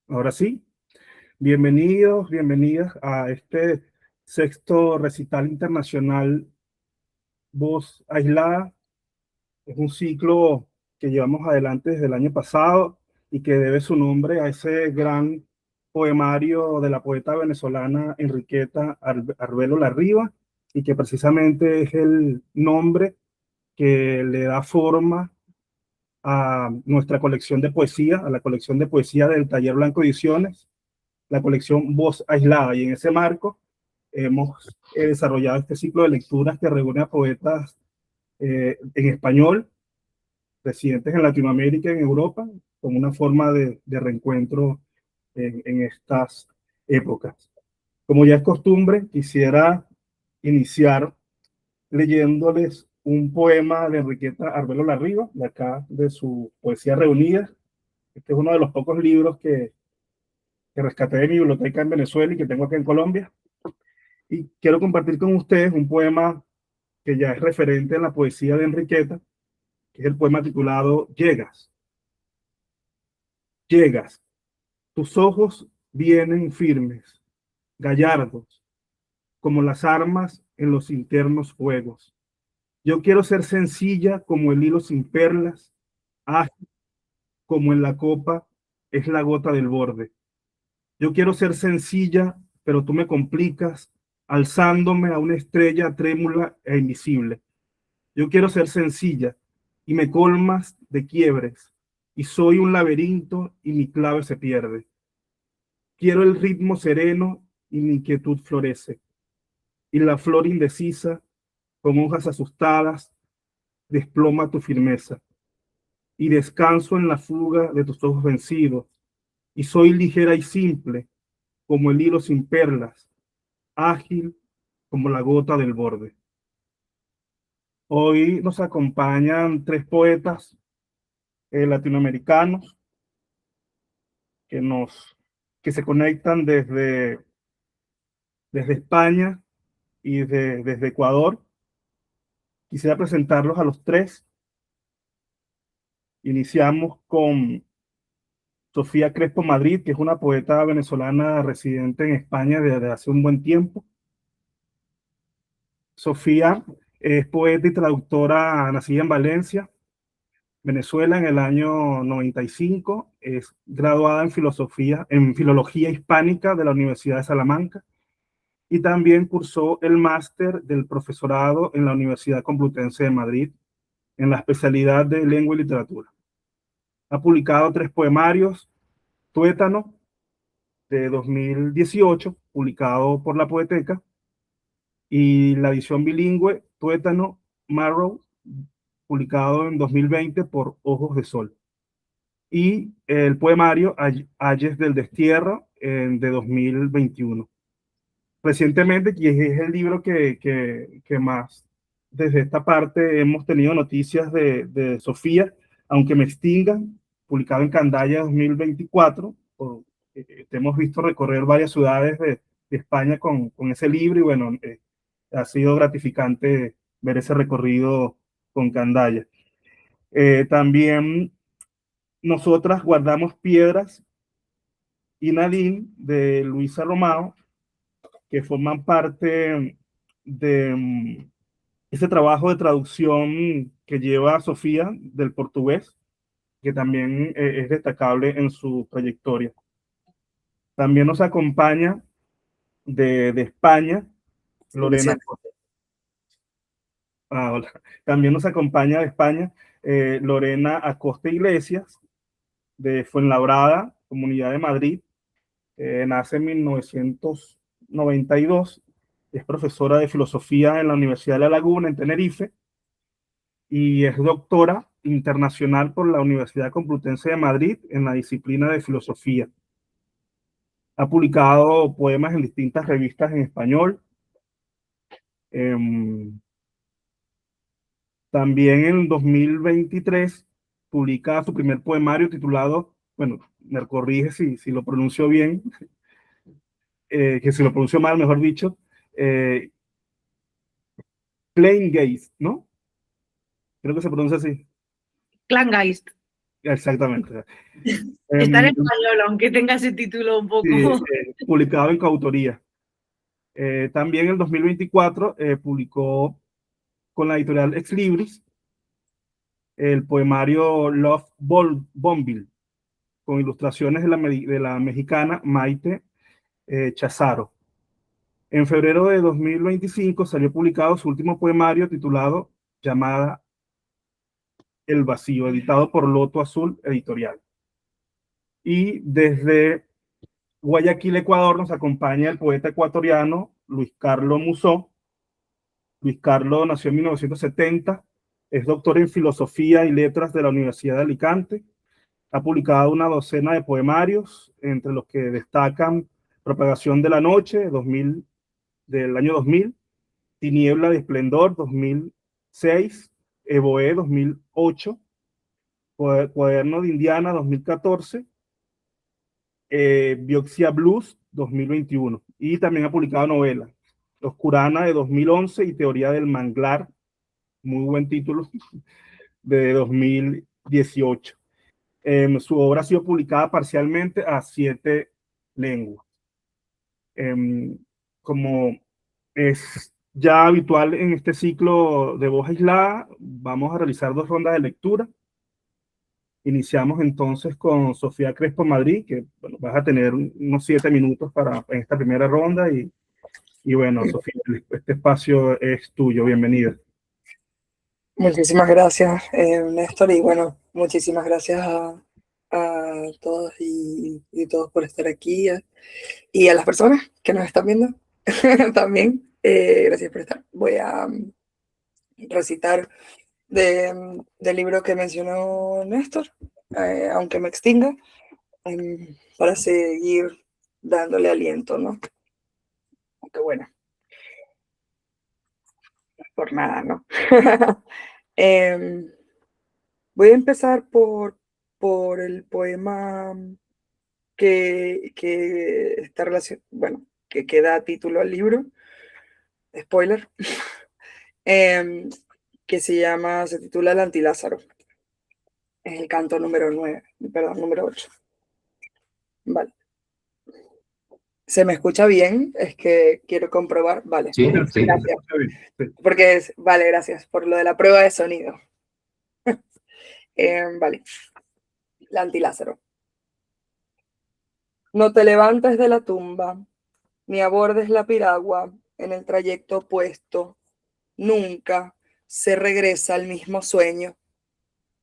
Ahora sí, bienvenidos, bienvenidas a este sexto recital internacional Voz Aislada. Es un ciclo que llevamos adelante desde el año pasado y que debe su nombre a ese gran poemario de la poeta venezolana Enriqueta Arbelo Larriba, y que precisamente es el nombre que le da forma a nuestra colección de poesía, a la colección de poesía del Taller Blanco Ediciones, la colección Voz Aislada. Y en ese marco hemos desarrollado este ciclo de lecturas que reúne a poetas en español, residentes en Latinoamérica y en Europa, con una forma de reencuentro en estas épocas. Como ya es costumbre, quisiera iniciar leyéndoles un poema de Enriqueta Arbelo Larriba, de acá, de su Poesía Reunida. Este es uno de los pocos libros que rescaté de mi biblioteca en Venezuela y que tengo aquí en Colombia. Y quiero compartir con ustedes un poema que ya es referente en la poesía de Enriqueta, que es el poema titulado Llegas. Llegas, tus ojos vienen firmes, gallardos, como las armas en los internos fuegos. Yo quiero ser sencilla como el hilo sin perlas, ágil como en la copa es la gota del borde. Yo quiero ser sencilla, pero tú me complicas, alzándome a una estrella trémula e invisible. Yo quiero ser sencilla y me colmas de quiebres, y soy un laberinto y mi clave se pierde. Quiero el ritmo sereno y mi inquietud florece, y la flor indecisa, con hojas asustadas, desploma tu firmeza, y descanso en la fuga de tus ojos vencidos, y soy ligera y simple, como el hilo sin perlas, ágil como la gota del borde. Hoy nos acompañan tres poetas latinoamericanos que, que se conectan desde España y desde Ecuador. Quisiera presentarlos a los tres. Iniciamos con Sofía Crespo Madrid, que es una poeta venezolana residente en España desde hace un buen tiempo. Sofía es poeta y traductora nacida en Valencia, Venezuela, en el año 95. Es graduada en filosofía, en filología hispánica de la Universidad de Salamanca, y también cursó el máster del profesorado en la Universidad Complutense de Madrid en la especialidad de lengua y literatura. Ha publicado tres poemarios: Tuétano, de 2018, publicado por La Poeteca, y la edición bilingüe Tuétano Marrow, publicado en 2020 por Ojos de Sol, y el poemario Ayes del Destierro, de 2021. Recientemente, que es el libro que más desde esta parte hemos tenido noticias de Sofía, Aunque me extingan, publicado en Candaya 2024. Hemos visto recorrer varias ciudades de España con ese libro, y bueno, ha sido gratificante ver ese recorrido con Candaya. También Nosotras guardamos piedras y Nadine, de Luisa Romao, que forman parte de ese trabajo de traducción que lleva Sofía del portugués, que también es destacable en su trayectoria. También nos acompaña de España Lorena. Hola. También nos acompaña de España Lorena Acosta Iglesias, de Fuenlabrada, Comunidad de Madrid. Nace en 1992, es profesora de filosofía en la Universidad de La Laguna, en Tenerife, y es doctora internacional por la Universidad Complutense de Madrid en la disciplina de filosofía. Ha publicado poemas en distintas revistas en español. También en 2023 publica su primer poemario titulado, bueno, me corrige si lo pronuncio bien, que si lo pronuncio mal, mejor dicho, Plain Gaze, ¿no? Creo que se pronuncia así. Klanggeist. Exactamente. Está en español, aunque tenga ese título un poco. Sí, publicado en coautoría. También en 2024 publicó con la editorial Ex Libris el poemario Love Bombville, con ilustraciones de la mexicana Maite Chazaro. En febrero de 2025 salió publicado su último poemario titulado Llamada El Vacío, editado por Loto Azul Editorial. Y desde Guayaquil, Ecuador, nos acompaña el poeta ecuatoriano Luis Carlos Musó. Luis Carlos nació en 1970, es doctor en Filosofía y Letras de la Universidad de Alicante. Ha publicado una docena de poemarios, entre los que destacan Propagación de la Noche, 2000, del año 2000, Tiniebla de Esplendor, 2006, Evoé, 2008, Cuaderno de Indiana, 2014, Bioxia Blues, 2021. Y también ha publicado novelas, Oscurana, de 2011, y Teoría del Manglar, muy buen título, de 2018. Su obra ha sido publicada parcialmente a 7 lenguas. Como es ya habitual en este ciclo de voz aislada, vamos a realizar 2 rondas de lectura. Iniciamos entonces con Sofía Crespo Madrid, que bueno, vas a tener unos 7 minutos en esta primera ronda. Y bueno, Sofía, este espacio es tuyo, bienvenida. Muchísimas gracias, Néstor, y bueno, muchísimas gracias a todos y todos por estar aquí, y a las personas que nos están viendo también, gracias por estar. Voy a recitar del libro que mencionó Néstor, Aunque me extinga, para seguir dándole aliento, ¿no? Aunque bueno, por nada, ¿no? Voy a empezar por el poema que está bueno, que da título al libro, spoiler, que se titula El Antilázaro. Es el canto número 9, perdón, número 8. Vale. ¿Se me escucha bien? Es que quiero comprobar. Vale. Sí, sí. Gracias. Porque vale, gracias por lo de la prueba de sonido. Vale. El Antilázaro. No te levantes de la tumba, ni abordes la piragua en el trayecto opuesto. Nunca se regresa al mismo sueño.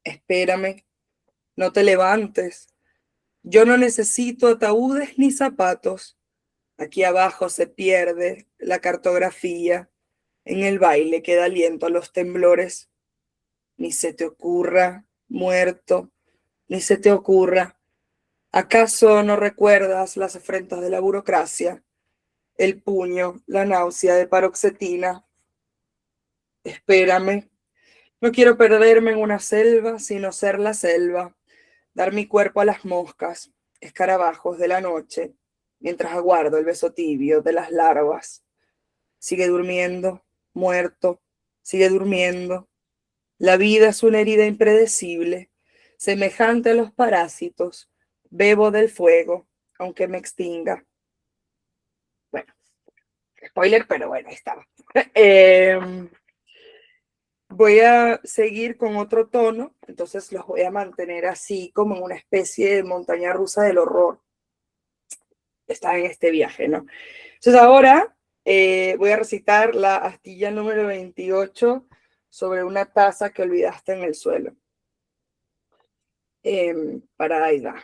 Espérame, no te levantes. Yo no necesito ataúdes ni zapatos. Aquí abajo se pierde la cartografía. En el baile queda aliento a los temblores. Ni se te ocurra, muerto, ni se te ocurra. ¿Acaso no recuerdas las afrentas de la burocracia? El puño, la náusea de paroxetina. Espérame. No quiero perderme en una selva, sino ser la selva. Dar mi cuerpo a las moscas, escarabajos de la noche, mientras aguardo el beso tibio de las larvas. Sigue durmiendo, muerto, sigue durmiendo. La vida es una herida impredecible, semejante a los parásitos. Bebo del fuego, aunque me extinga. Bueno, spoiler, pero bueno, ahí estaba. Voy a seguir con otro tono, entonces los voy a mantener así como en una especie de montaña rusa del horror. Está en este viaje, ¿no? Entonces ahora voy a recitar la astilla número 28 sobre una taza que olvidaste en el suelo. Para Aida.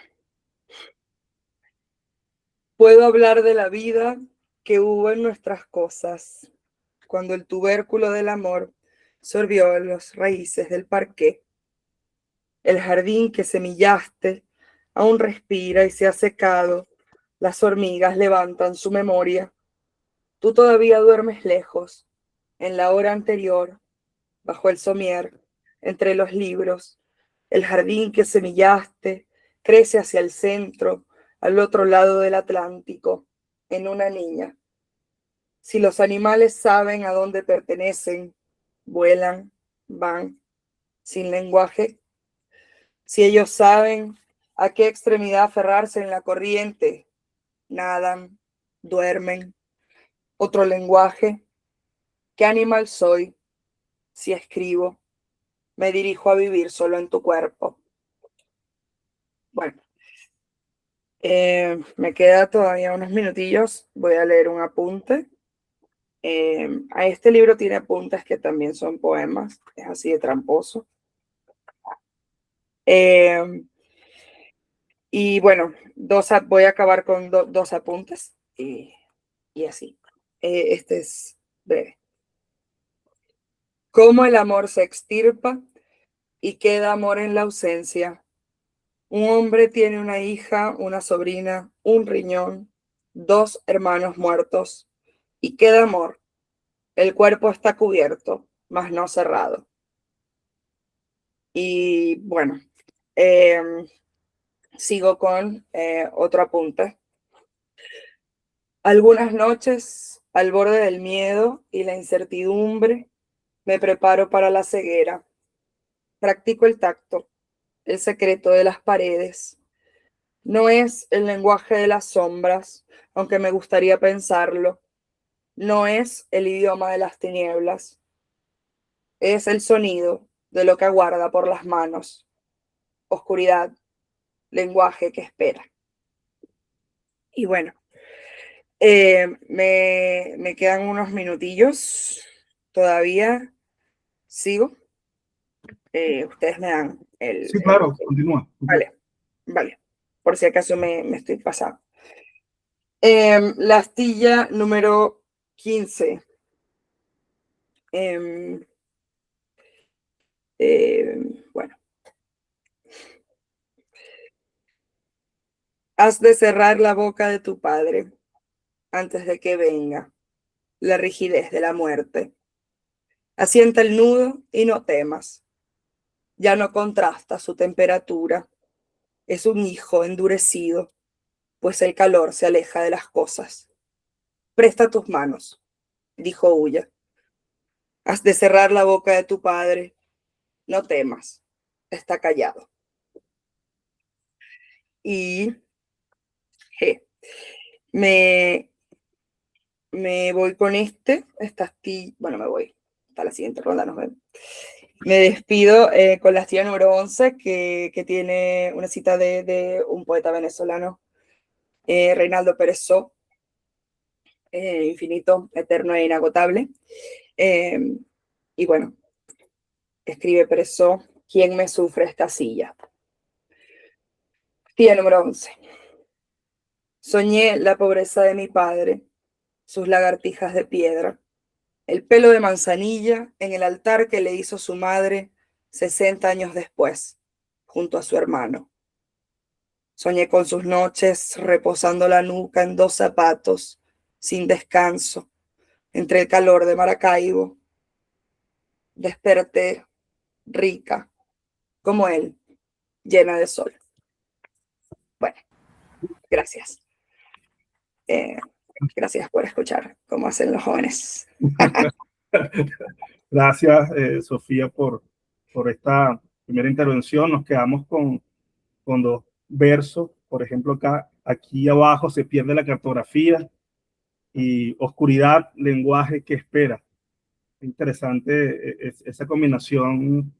Puedo hablar de la vida que hubo en nuestras cosas, cuando el tubérculo del amor sorbió las raíces del parqué. El jardín que semillaste aún respira y se ha secado. Las hormigas levantan su memoria. Tú todavía duermes lejos, en la hora anterior, bajo el somier, entre los libros. El jardín que semillaste crece hacia el centro, al otro lado del Atlántico, en una niña. Si los animales saben a dónde pertenecen, vuelan, van, sin lenguaje. Si ellos saben a qué extremidad aferrarse en la corriente, nadan, duermen. Otro lenguaje. ¿Qué animal soy? Si escribo, me dirijo a vivir solo en tu cuerpo. Bueno, me queda todavía unos minutillos. Voy a leer un apunte. A este libro tiene apuntes que también son poemas. Es así de tramposo. Y bueno, voy a acabar con dos apuntes y así. Este es breve. Cómo el amor se extirpa y queda amor en la ausencia. Un hombre tiene una hija, una sobrina, un riñón, 2 hermanos muertos y queda amor. El cuerpo está cubierto, mas no cerrado. Y bueno, sigo con otro apunte. Algunas noches, al borde del miedo y la incertidumbre, me preparo para la ceguera. Practico el tacto, el secreto de las paredes. No es el lenguaje de las sombras, aunque me gustaría pensarlo. No es el idioma de las tinieblas. Es el sonido de lo que aguarda por las manos. Oscuridad, lenguaje que espera. Y bueno, me quedan unos minutillos todavía. Sigo. Ustedes me dan Sí, claro, continúa. Vale. Por si acaso me estoy pasando. La astilla número 15. Bueno. Has de cerrar la boca de tu padre antes de que venga la rigidez de la muerte. Asienta el nudo y no temas. Ya no contrasta su temperatura. Es un hijo endurecido, pues el calor se aleja de las cosas. Presta tus manos, dijo Ulla. Has de cerrar la boca de tu padre. No temas. Está callado. Y me voy con bueno, me voy. Hasta la siguiente ronda, nos vemos. Me despido con la astilla número 11, que tiene una cita de un poeta venezolano, Reinaldo Peresó, infinito, eterno e inagotable. Y bueno, escribe Peresó, ¿quién me sufre esta silla? Astilla número 11. Soñé la pobreza de mi padre, sus lagartijas de piedra, el pelo de manzanilla en el altar que le hizo su madre 60 años después, junto a su hermano. Soñé con sus noches reposando la nuca en 2 zapatos, sin descanso, entre el calor de Maracaibo. Desperté rica, como él, llena de sol. Bueno, gracias. Gracias por escuchar cómo hacen los jóvenes. Gracias, Sofía, por esta primera intervención. Nos quedamos con 2 versos. Por ejemplo, aquí abajo se pierde la cartografía y oscuridad, lenguaje que espera. Interesante esa combinación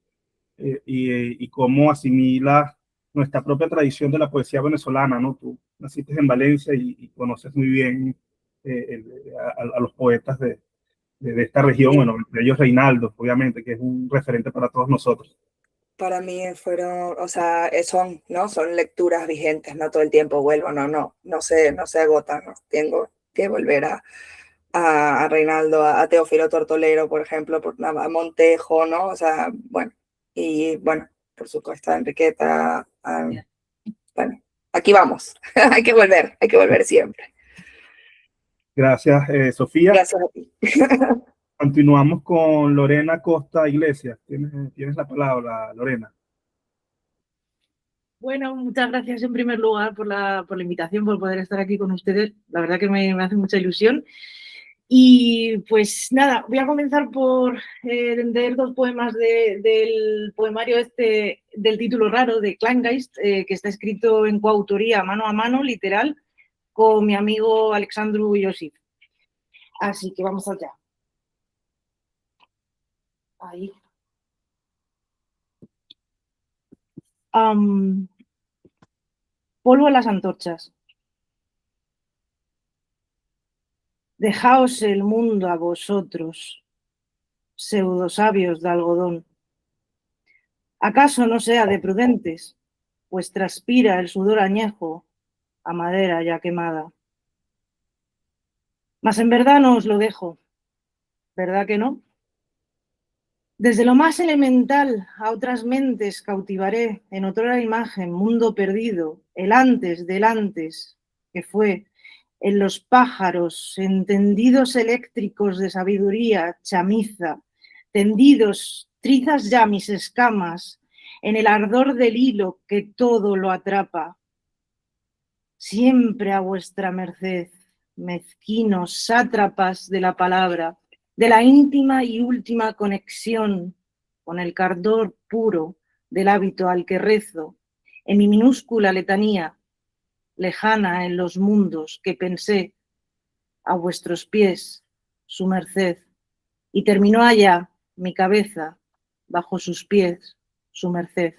y cómo asimila nuestra propia tradición de la poesía venezolana, ¿no? Tú naciste en Valencia y conoces muy bien a los poetas de esta región, bueno, entre ellos Reinaldo, obviamente, que es un referente para todos nosotros. Para mí fueron, o sea, son lecturas vigentes, no todo el tiempo vuelvo, no se agotan, ¿no? Tengo que volver a Reinaldo, a Teófilo Tortolero, por ejemplo, a Montejo, ¿no? O sea, bueno, y bueno, por supuesto, a Enriqueta, bueno, aquí vamos, hay que volver siempre. Gracias, Sofía. Gracias a ti. Continuamos con Lorena Costa Iglesias. Tienes la palabra, Lorena. Bueno, muchas gracias en primer lugar por la invitación, por poder estar aquí con ustedes. La verdad que me hace mucha ilusión. Y pues nada, voy a comenzar por leer 2 poemas del poemario este del título raro de Kleingeist, que está escrito en coautoría mano a mano, literal, con mi amigo Alexandru Iosif. Así que vamos allá. Ahí. Polvo a las antorchas. Dejaos el mundo a vosotros, pseudosabios de algodón. ¿Acaso no sea de prudentes? Pues transpira el sudor añejo a madera ya quemada. Mas en verdad no os lo dejo, ¿verdad que no? Desde lo más elemental a otras mentes cautivaré en otra imagen, mundo perdido, el antes del antes, que fue en los pájaros, entendidos eléctricos de sabiduría, chamiza, tendidos, trizas ya mis escamas, en el ardor del hilo que todo lo atrapa. Siempre a vuestra merced, mezquinos sátrapas de la palabra, de la íntima y última conexión con el cardor puro del hábito al que rezo, en mi minúscula letanía, lejana en los mundos que pensé, a vuestros pies, su merced, y terminó allá mi cabeza, bajo sus pies, su merced.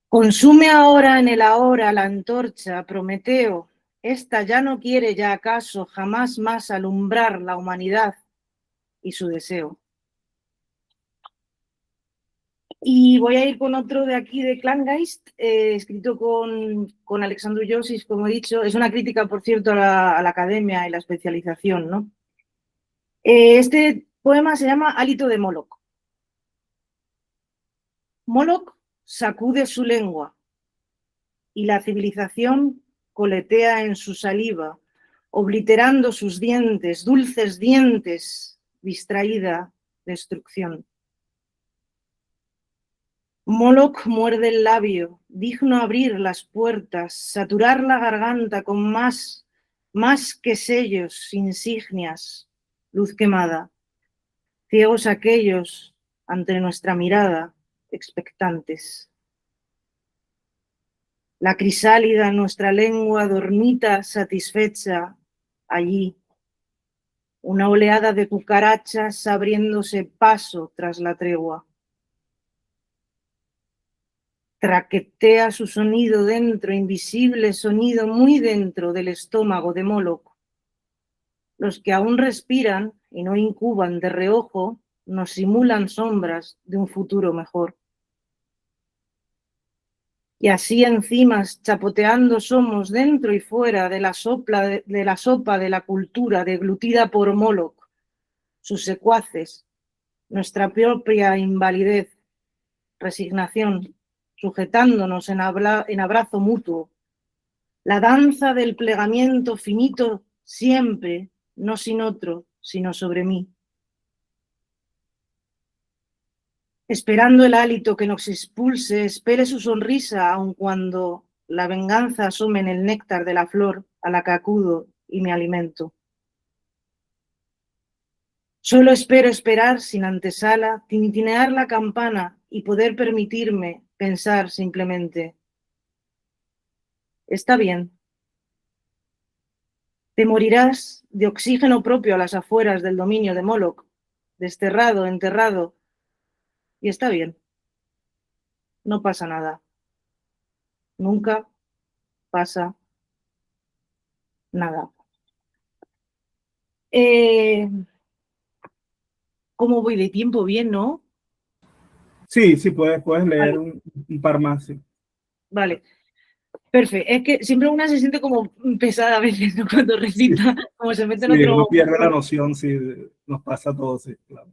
Consume ahora en el ahora la antorcha, Prometeo. Esta ya no quiere ya acaso jamás más alumbrar la humanidad y su deseo. Y voy a ir con otro de aquí de Kleingeist, escrito con Alexandru Iosif, como he dicho. Es una crítica, por cierto, a la academia y la especialización, ¿no? Este poema se llama Hálito de Moloch. Moloch sacude su lengua y la civilización coletea en su saliva, obliterando sus dientes, dulces dientes, distraída destrucción. Moloch muerde el labio, digno abrir las puertas, saturar la garganta con más que sellos, insignias, luz quemada. Ciegos aquellos ante nuestra mirada, expectantes. La crisálida nuestra lengua dormita, satisfecha, allí. Una oleada de cucarachas abriéndose paso tras la tregua. Traquetea su sonido dentro, invisible sonido muy dentro del estómago de Moloch. Los que aún respiran y no incuban de reojo nos simulan sombras de un futuro mejor. Y así encimas chapoteando somos dentro y fuera de la sopa de la cultura deglutida por Moloch, sus secuaces, nuestra propia invalidez, resignación, sujetándonos en abrazo mutuo. La danza del plegamiento finito siempre, no sin otro, sino sobre mí. Esperando el hálito que nos expulse, espere su sonrisa, aun cuando la venganza asome en el néctar de la flor a la que acudo y me alimento. Solo espero esperar sin antesala, tintinear la campana y poder permitirme pensar simplemente. Está bien. Te morirás de oxígeno propio a las afueras del dominio de Moloch, desterrado, enterrado, y está bien. No pasa nada. Nunca pasa nada. ¿Cómo voy de tiempo? Bien, ¿no? Sí, sí, puedes leer un par más. Sí. Vale. Perfecto. Es que siempre una se siente como pesada a veces, ¿no? Cuando recita, como se mete en Sí, otro... uno pierde la noción, sí, nos pasa a todos, sí, claro.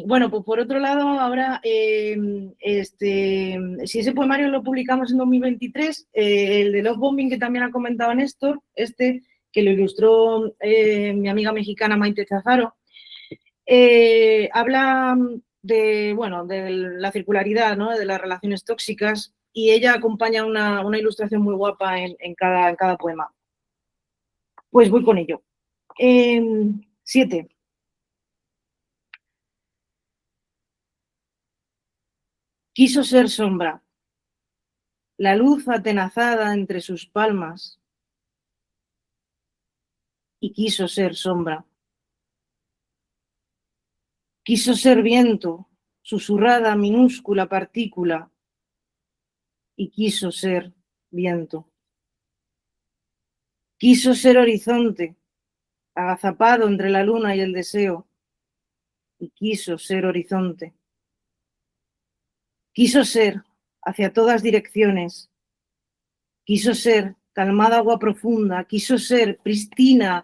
Bueno, pues por otro lado, ahora, si ese poemario lo publicamos en 2023, el de Love Bombing, que también ha comentado Néstor, que lo ilustró mi amiga mexicana Maite Chazaro, habla de la circularidad, ¿no? De las relaciones tóxicas, y ella acompaña una ilustración muy guapa en cada poema. Pues voy con ello. 7. Quiso ser sombra. La luz atenazada entre sus palmas. Y quiso ser sombra. Quiso ser viento, susurrada minúscula partícula. Y quiso ser viento. Quiso ser horizonte, agazapado entre la luna y el deseo. Y quiso ser horizonte. Quiso ser hacia todas direcciones. Quiso ser calmada agua profunda. Quiso ser pristina,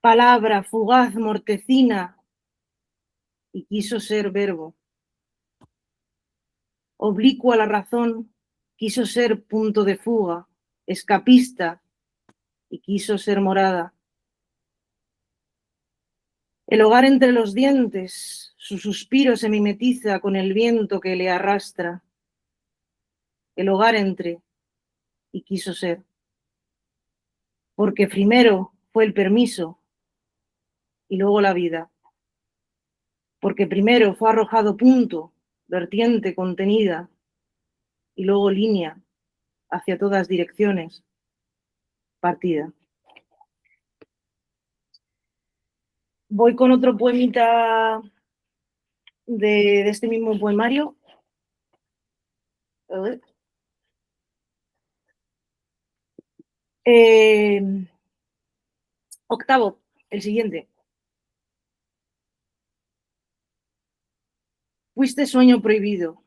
palabra fugaz, mortecina. Y quiso ser verbo. Oblicuo a la razón, quiso ser punto de fuga, escapista, y quiso ser morada. El hogar entre los dientes, su suspiro se mimetiza con el viento que le arrastra. El hogar entre, y quiso ser. Porque primero fue el permiso, y luego la vida. Porque primero fue arrojado punto, vertiente contenida, y luego línea, hacia todas direcciones, partida. Voy con otro poemita de este mismo poemario. A ver. Octavo, el siguiente. Fuiste sueño prohibido,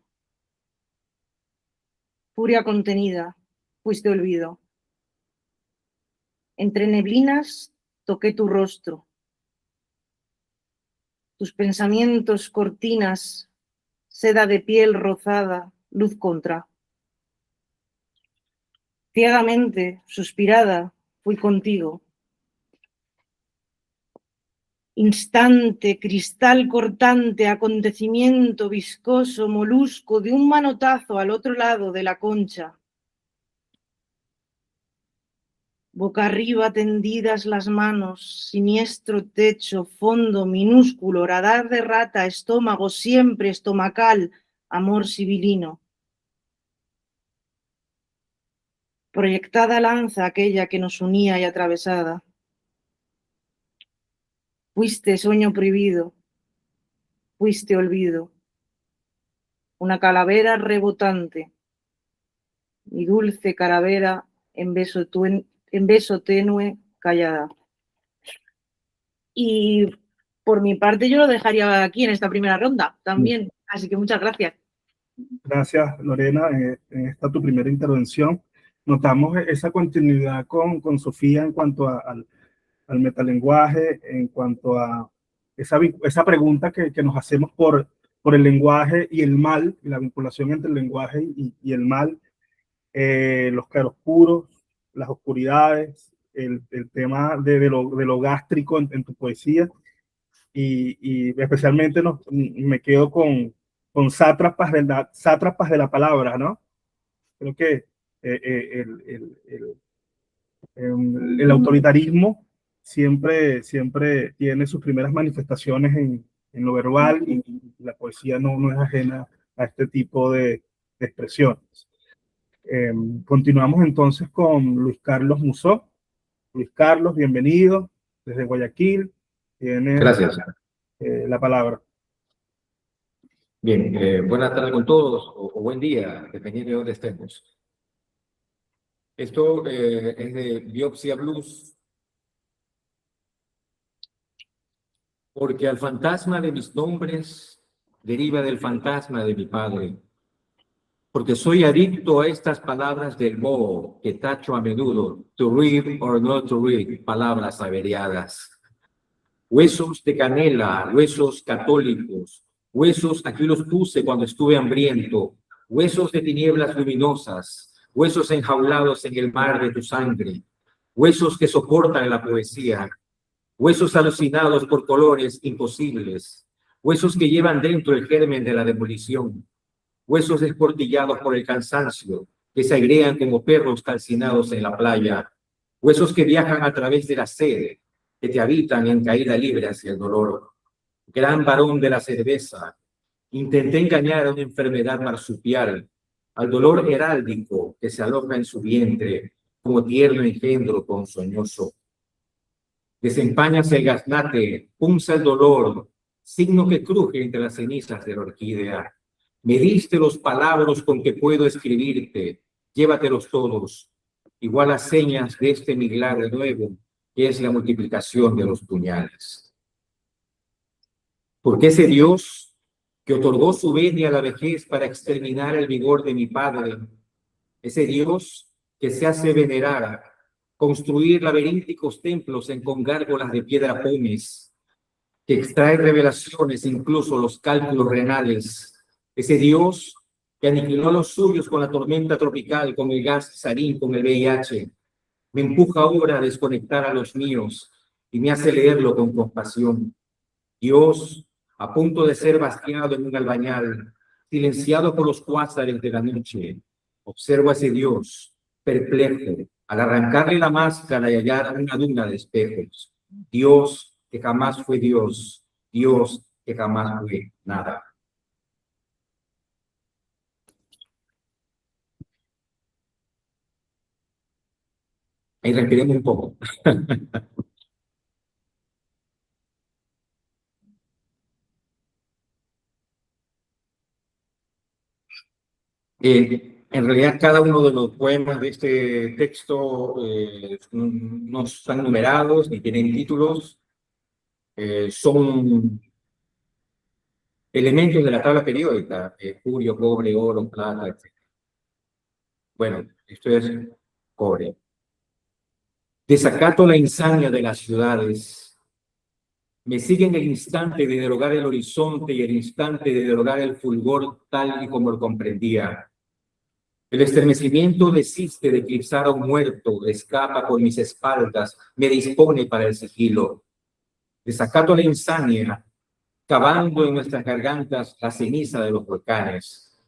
furia contenida, fuiste olvido. Entre neblinas toqué tu rostro, tus pensamientos cortinas, seda de piel rozada, luz contra. Ciegamente, suspirada, fui contigo. Instante, cristal cortante, acontecimiento viscoso, molusco, de un manotazo al otro lado de la concha. Boca arriba tendidas las manos, siniestro techo, fondo, minúsculo, radar de rata, estómago siempre estomacal, amor sibilino. Proyectada lanza aquella que nos unía y atravesada. Fuiste sueño prohibido, fuiste olvido. Una calavera rebotante, mi dulce calavera en beso tenue, callada. Y por mi parte yo lo dejaría aquí en esta primera ronda también, así que muchas gracias. Gracias, Lorena, en esta tu primera intervención. Notamos esa continuidad con Sofía en cuanto al metalenguaje, en cuanto a esa pregunta que nos hacemos por el lenguaje y el mal, y la vinculación entre el lenguaje y el mal, los claroscuros, las oscuridades, el tema de lo gástrico en tu poesía, y especialmente me quedo con sátrapas de la palabra, ¿no? Creo que el autoritarismo siempre tiene sus primeras manifestaciones en lo verbal, y la poesía no es ajena a este tipo de expresiones. Continuamos entonces con Luis Carlos Musó. Luis Carlos, bienvenido desde Guayaquil. Tienes Gracias. La palabra. Bien, buenas tardes con todos, o buen día, dependiendo de dónde estemos. Esto es de Biopsia Blues, porque al fantasma de mis nombres deriva del fantasma de mi padre, porque soy adicto a estas palabras del moho que tacho a menudo, to read or not to read, palabras averiadas. Huesos de canela, huesos católicos, huesos aquí los puse cuando estuve hambriento, huesos de tinieblas luminosas, huesos enjaulados en el mar de tu sangre, huesos que soportan la poesía, huesos alucinados por colores imposibles, huesos que llevan dentro el germen de la demolición, huesos desportillados por el cansancio, que se agregan como perros calcinados en la playa, huesos que viajan a través de la sed, que te habitan en caída libre hacia el dolor. Gran varón de la cerveza, intenté engañar a una enfermedad marsupial, al dolor heráldico que se aloja en su vientre, como tierno engendro ponzoñoso. Desempañas el gaznate, punza el dolor, signo que cruje entre las cenizas de la orquídea. Me diste los palabras con que puedo escribirte, llévatelos todos, igual a señas de este milagro nuevo, que es la multiplicación de los puñales. Porque ese Dios que otorgó su venia a la vejez para exterminar el vigor de mi padre, ese Dios que se hace venerar, construir laberínticos templos con gárgolas de piedra pómez, que extrae revelaciones, incluso los cálculos renales, ese Dios que aniquiló a los suyos con la tormenta tropical, con el gas sarín, con el VIH, me empuja ahora a desconectar a los míos y me hace leerlo con compasión. Dios, a punto de ser bastiado en un albañal, silenciado por los cuásares de la noche, observo a ese Dios, perplejo, al arrancarle la máscara y hallar una duna de espejos. Dios que jamás fue Dios, Dios que jamás fue nada. Ahí respiremos un poco. En realidad, cada uno de los poemas de este texto no están numerados ni tienen títulos. Son elementos de la tabla periódica, furio, cobre, oro, plata, etc. Bueno, esto es cobre. Desacato la insania de las ciudades. Me sigue en el instante de derogar el horizonte y el instante de derogar el fulgor tal y como lo comprendía. El estremecimiento desiste de eclipsar a un muerto, escapa por mis espaldas, me dispone para el sigilo. Desacato la insania, cavando en nuestras gargantas la ceniza de los volcanes,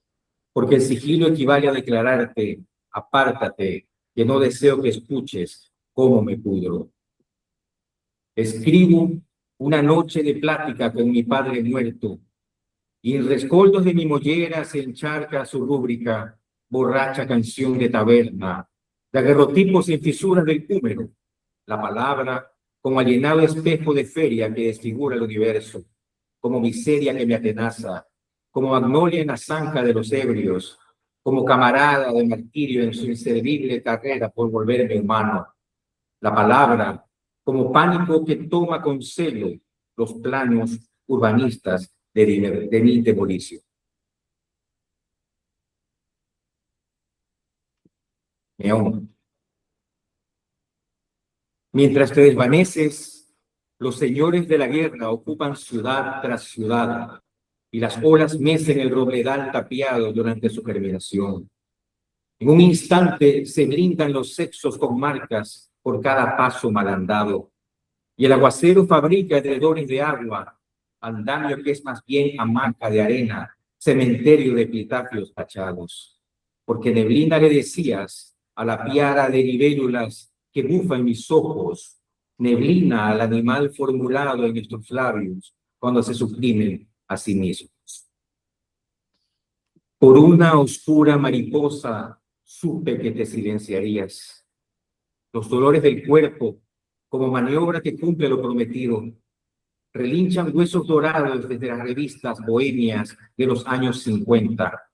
porque el sigilo equivale a declararte, apártate, que no deseo que escuches cómo me pudro. Escribo una noche de plática con mi padre muerto, y en rescoldos de mi mollera se encharca su rúbrica, borracha canción de taberna, de aguerrotipos en fisuras del húmero, la palabra como alienado espejo de feria que desfigura el universo, como miseria que me atenaza, como magnolia en la zanja de los ebrios, como camarada de martirio en su inservible carrera por volverme humano. La palabra como pánico que toma con celo los planos urbanistas de mi demolición. Mientras te desvaneces, los señores de la guerra ocupan ciudad tras ciudad y las olas mecen el robledal tapiado durante su germinación. En un instante se brindan los sexos con marcas por cada paso mal andado y el aguacero fabrica edredones de agua, andamio que es más bien hamaca de arena, cementerio de epitafios tachados. Porque neblina le decías a la piara de libélulas que bufa en mis ojos, neblina al animal formulado en estos labios cuando se suprimen a sí mismos. Por una oscura mariposa supe que te silenciarías. Los dolores del cuerpo, como maniobra que cumple lo prometido, relinchan huesos dorados desde las revistas bohemias de los años 50.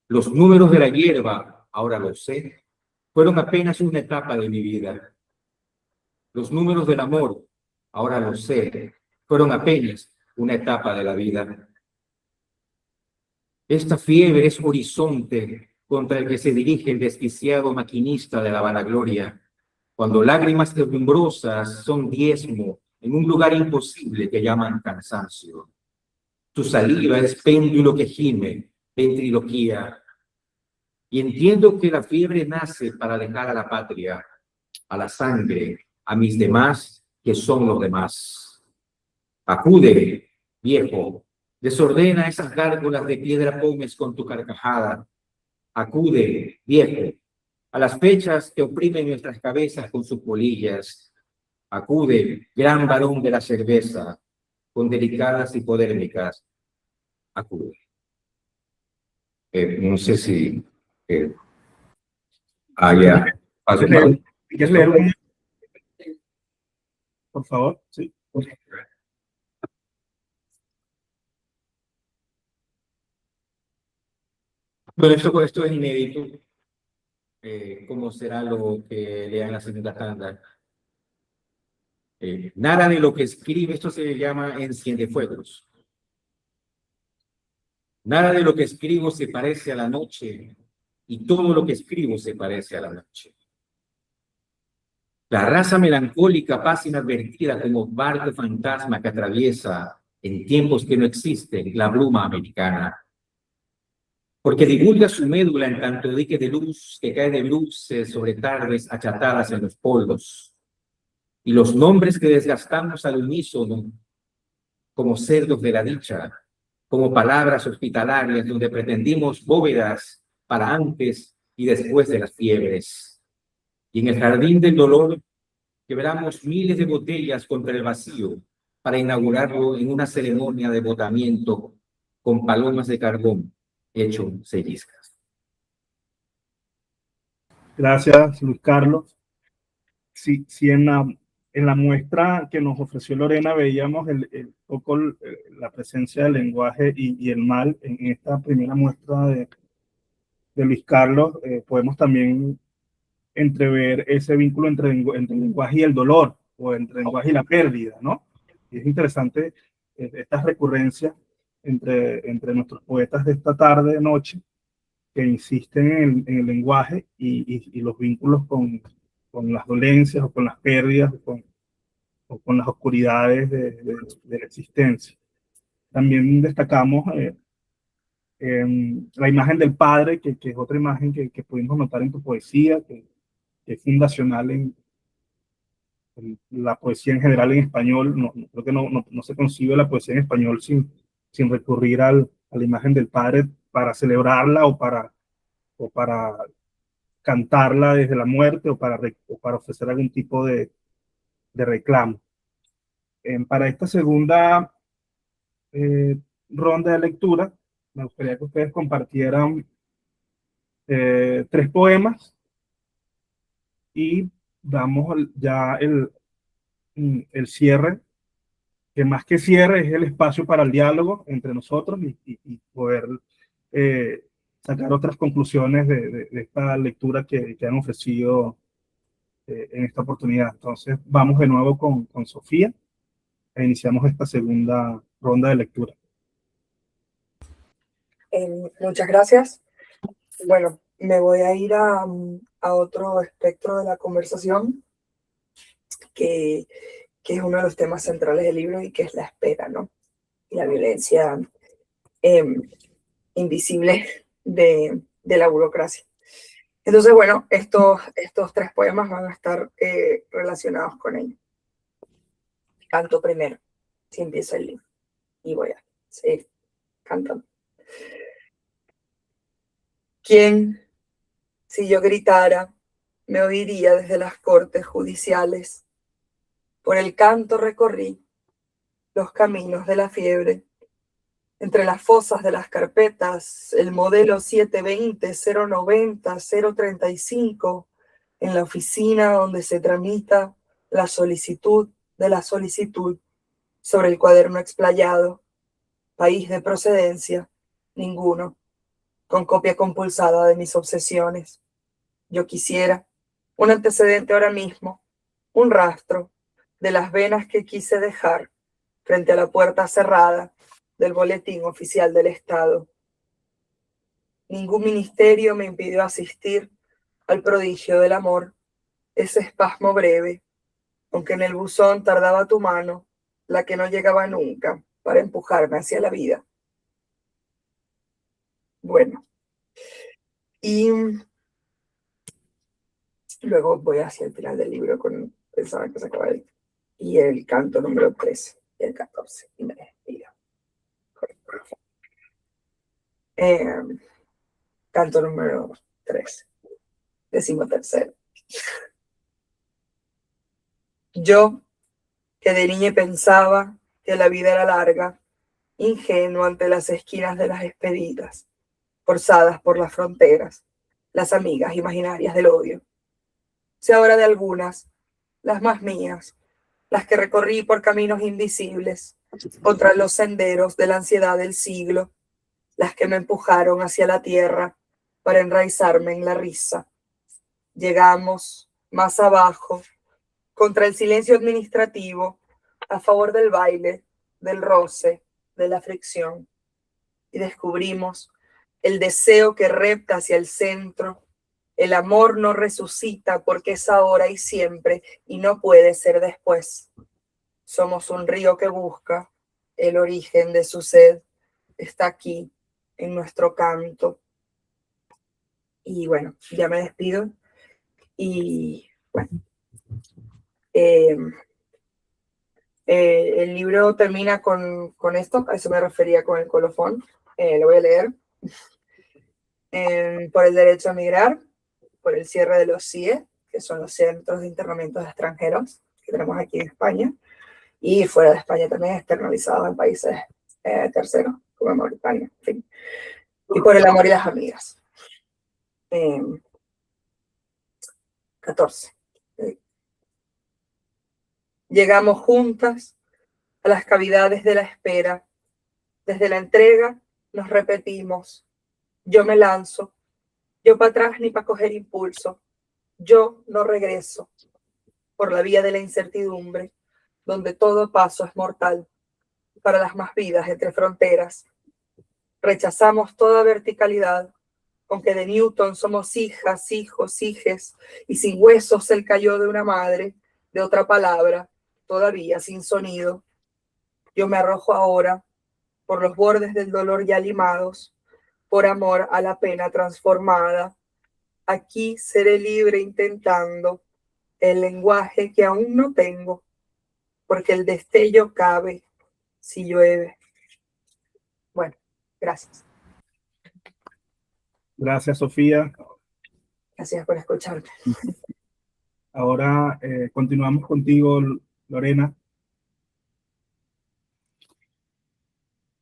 Los números de la hierba, ahora lo sé, fueron apenas una etapa de mi vida. Los números del amor, ahora lo sé, fueron apenas una etapa de la vida. Esta fiebre es horizonte contra el que se dirige el desquiciado maquinista de la vanagloria, cuando lágrimas temblorosas son diezmo en un lugar imposible que llaman cansancio. Tu saliva es péndulo que gime, ventriloquía. Y entiendo que la fiebre nace para dejar a la patria, a la sangre, a mis demás, que son los demás. Acude, viejo, desordena esas gárgolas de piedra pómez con tu carcajada. Acude, viejo, a las fechas que oprimen nuestras cabezas con sus polillas. Acude, gran varón de la cerveza, con delicadas hipodérmicas, acude. No sé si haya... ¿Quieres leer un... Por favor? Sí. Bueno, esto es inédito. ¿Cómo será lo que lean la segunda tanda? Nada de lo que escribe, esto se llama Enciendefuegos. Nada de lo que escribo se parece a la noche, y todo lo que escribo se parece a la noche. La raza melancólica pasa inadvertida como barco fantasma que atraviesa, en tiempos que no existen, la bruma americana. Porque divulga su médula en tanto dique de luz que cae de bruces sobre tardes achatadas en los polvos. Y los nombres que desgastamos al unísono, como cerdos de la dicha, como palabras hospitalarias donde pretendimos bóvedas para antes y después de las fiebres. Y en el jardín del dolor quebramos miles de botellas contra el vacío para inaugurarlo en una ceremonia de botamiento con palomas de carbón hecho celliscas. Gracias, Luis Carlos. Sí, en la muestra que nos ofreció Lorena veíamos la presencia del lenguaje y el mal. En esta primera muestra de Luis Carlos podemos también entrever ese vínculo entre el lenguaje y el dolor, o entre el lenguaje y la pérdida, ¿no? Y es interesante estas recurrencias entre nuestros poetas de esta tarde, noche, que insisten en el lenguaje y los vínculos con las dolencias o con las pérdidas o con las oscuridades de la existencia. También destacamos la imagen del padre, que es otra imagen que pudimos notar en tu poesía, que es fundacional en la poesía en general en español. Creo que no se concibe la poesía en español sin recurrir a la imagen del padre para celebrarla o para cantarla desde la muerte o para ofrecer algún tipo de reclamo. Para esta segunda ronda de lectura, me gustaría que ustedes compartieran 3 poemas y damos ya el cierre, que más que cierre es el espacio para el diálogo entre nosotros y poder sacar otras conclusiones de esta lectura que han ofrecido en esta oportunidad. Entonces, vamos de nuevo con Sofía e iniciamos esta segunda ronda de lectura. Muchas gracias. Bueno, me voy a ir a otro espectro de la conversación, que es uno de los temas centrales del libro y que es la espera, ¿no? Y la violencia invisible de la burocracia. Entonces, bueno, estos 3 poemas van a estar relacionados con ello. Canto primero, si empieza el libro, y voy a seguir cantando. ¿Quién, si yo gritara, me oiría desde las cortes judiciales? Por el canto recorrí los caminos de la fiebre, entre las fosas de las carpetas, el modelo 720, 090, 035, en la oficina donde se tramita la solicitud de la solicitud, sobre el cuaderno explayado, país de procedencia, ninguno, con copia compulsada de mis obsesiones. Yo quisiera un antecedente ahora mismo, un rastro de las venas que quise dejar frente a la puerta cerrada del boletín oficial del Estado. Ningún ministerio me impidió asistir al prodigio del amor, ese espasmo breve, aunque en el buzón tardaba tu mano, la que no llegaba nunca, para empujarme hacia la vida. Bueno, y luego voy hacia el final del libro con pensaba que se acaba el... Y el canto número 13 y el 14, y me despido. Canto número 13. 13. Yo, que de niña pensaba que la vida era larga, ingenuo ante las esquinas de las expedidas, forzadas por las fronteras, las amigas imaginarias del odio. Sé ahora de algunas, las más mías, las que recorrí por caminos invisibles, contra los senderos de la ansiedad del siglo, las que me empujaron hacia la tierra para enraizarme en la risa. Llegamos más abajo, contra el silencio administrativo, a favor del baile, del roce, de la fricción, y descubrimos el deseo que repta hacia el centro. El amor no resucita porque es ahora y siempre y no puede ser después. Somos un río que busca el origen de su sed. Está aquí, en nuestro canto. Y bueno, ya me despido. Y bueno, el libro termina con esto, a eso me refería con el colofón. Lo voy a leer. Por el derecho a migrar, por el cierre de los CIE, que son los centros de internamiento de extranjeros que tenemos aquí en España, y fuera de España también externalizados en países terceros, como Mauritania, en fin. Y por el amor y las amigas. 14. Llegamos juntas a las cavidades de la espera. Desde la entrega nos repetimos: yo me lanzo, yo para atrás ni para coger impulso, yo no regreso, por la vía de la incertidumbre, donde todo paso es mortal, para las más vidas entre fronteras. Rechazamos toda verticalidad, con que de Newton somos hijas, hijos, hijes, y sin huesos el cayó de una madre, de otra palabra, todavía sin sonido. Yo me arrojo ahora, por los bordes del dolor ya limados, por amor a la pena transformada. Aquí seré libre intentando el lenguaje que aún no tengo, porque el destello cabe si llueve. Bueno, gracias. Gracias, Sofía. Gracias por escucharme. Ahora continuamos contigo, Lorena.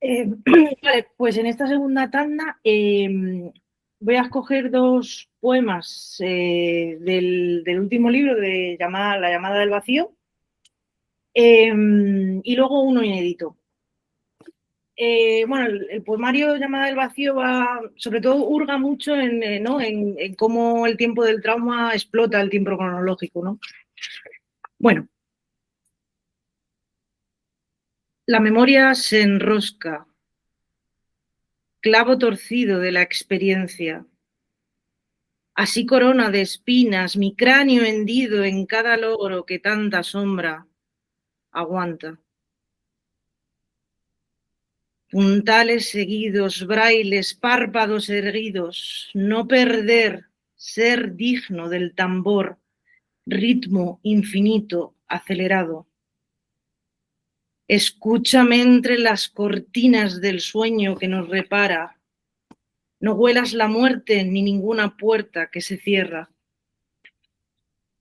Vale, pues en esta segunda tanda voy a escoger dos poemas del último libro de La llamada del vacío y luego uno inédito. Bueno, el poemario Llamada del vacío va, sobre todo, hurga mucho en cómo el tiempo del trauma explota el tiempo cronológico, ¿no? Bueno. La memoria se enrosca, clavo torcido de la experiencia. Así corona de espinas mi cráneo hendido en cada logro que tanta sombra aguanta. Puntales seguidos, brailes, párpados erguidos, no perder, ser digno del tambor, ritmo infinito, acelerado. Escúchame entre las cortinas del sueño que nos repara. No huelas la muerte ni ninguna puerta que se cierra.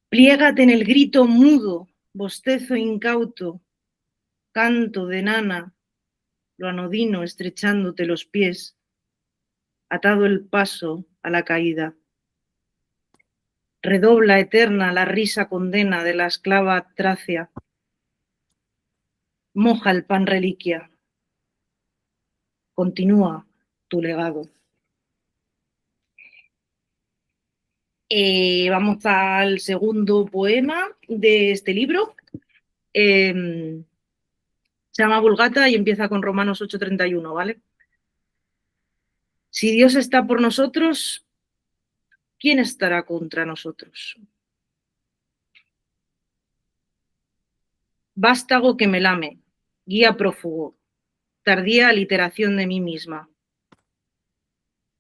Pliégate en el grito mudo, bostezo incauto, canto de nana, lo anodino estrechándote los pies, atado el paso a la caída. Redobla eterna la risa condena de la esclava Tracia. Moja el pan reliquia. Continúa tu legado. Vamos al segundo poema de este libro. Se llama Vulgata y empieza con Romanos 8:31, ¿vale? Si Dios está por nosotros, ¿quién estará contra nosotros? Vástago que me lame, guía prófugo, tardía aliteración de mí misma.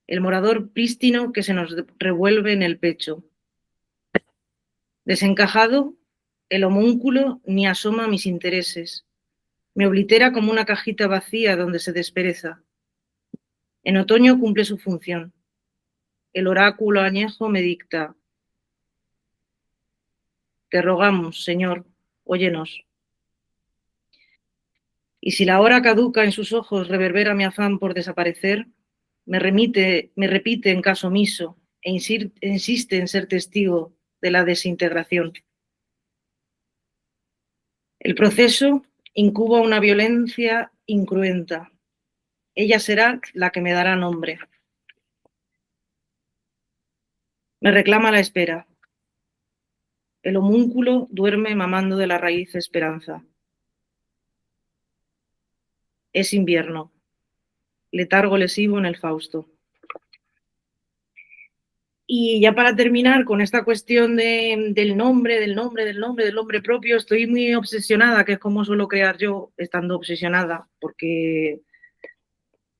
El morador prístino que se nos revuelve en el pecho. Desencajado, el homúnculo ni asoma a mis intereses. Me oblitera como una cajita vacía donde se despereza. En otoño cumple su función. El oráculo añejo me dicta: Te rogamos, Señor, óyenos. Y si la hora caduca en sus ojos reverbera mi afán por desaparecer, me repite en caso omiso e insiste en ser testigo de la desintegración. El proceso incuba una violencia incruenta. Ella será la que me dará nombre. Me reclama la espera. El homúnculo duerme mamando de la raíz esperanza. Es invierno. Letargo lesivo en el Fausto. Y ya para terminar con esta cuestión del nombre propio, estoy muy obsesionada, que es como suelo crear yo, estando obsesionada, porque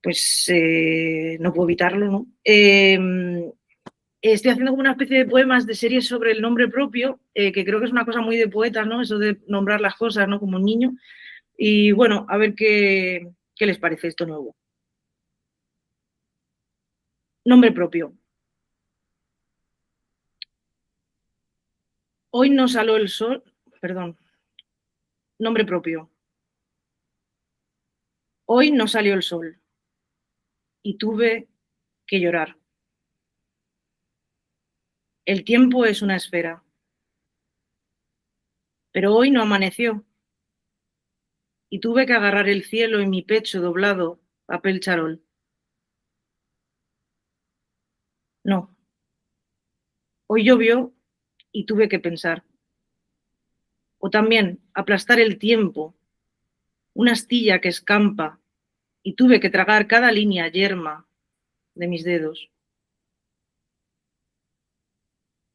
pues no puedo evitarlo, ¿no? Estoy haciendo como una especie de poemas de series sobre el nombre propio, que creo que es una cosa muy de poetas, ¿no? Eso de nombrar las cosas, ¿no? Como un niño. Y bueno, a ver qué les parece esto nuevo. Nombre propio. Hoy no salió el sol, perdón. Nombre propio. Hoy no salió el sol y tuve que llorar. El tiempo es una esfera, pero hoy no amaneció y tuve que agarrar el cielo en mi pecho doblado, papel charol. No. Hoy llovió y tuve que pensar. O también aplastar el tiempo, una astilla que escampa, y tuve que tragar cada línea yerma de mis dedos.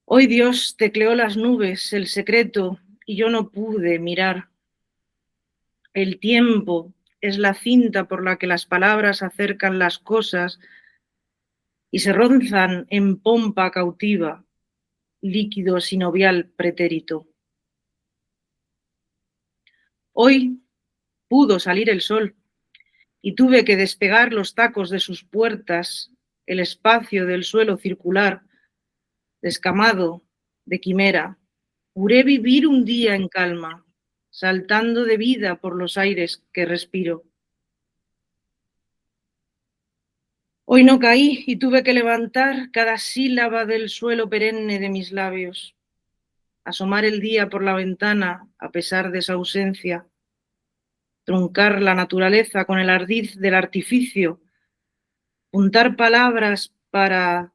Hoy Dios tecleó las nubes, el secreto, y yo no pude mirar. El tiempo es la cinta por la que las palabras acercan las cosas y se ronzan en pompa cautiva, líquido sinovial pretérito. Hoy pudo salir el sol y tuve que despegar los tacos de sus puertas, el espacio del suelo circular, descamado, de quimera. Juré vivir un día en calma, saltando de vida por los aires que respiro. Hoy no caí y tuve que levantar cada sílaba del suelo perenne de mis labios, asomar el día por la ventana a pesar de su ausencia, truncar la naturaleza con el ardiz del artificio, juntar palabras para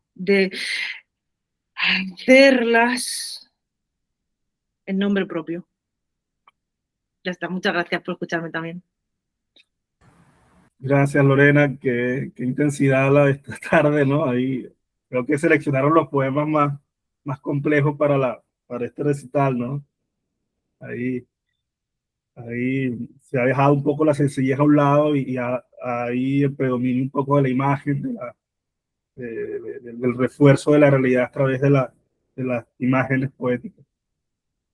hacerlas en nombre propio. Ya está, muchas gracias por escucharme también. Gracias, Lorena, qué intensidad la de esta tarde, ¿no? Ahí creo que seleccionaron los poemas más complejos para este recital, ¿no? Ahí se ha dejado un poco la sencillez a un lado y ahí predomina un poco de la imagen, del refuerzo de la realidad a través de las imágenes poéticas.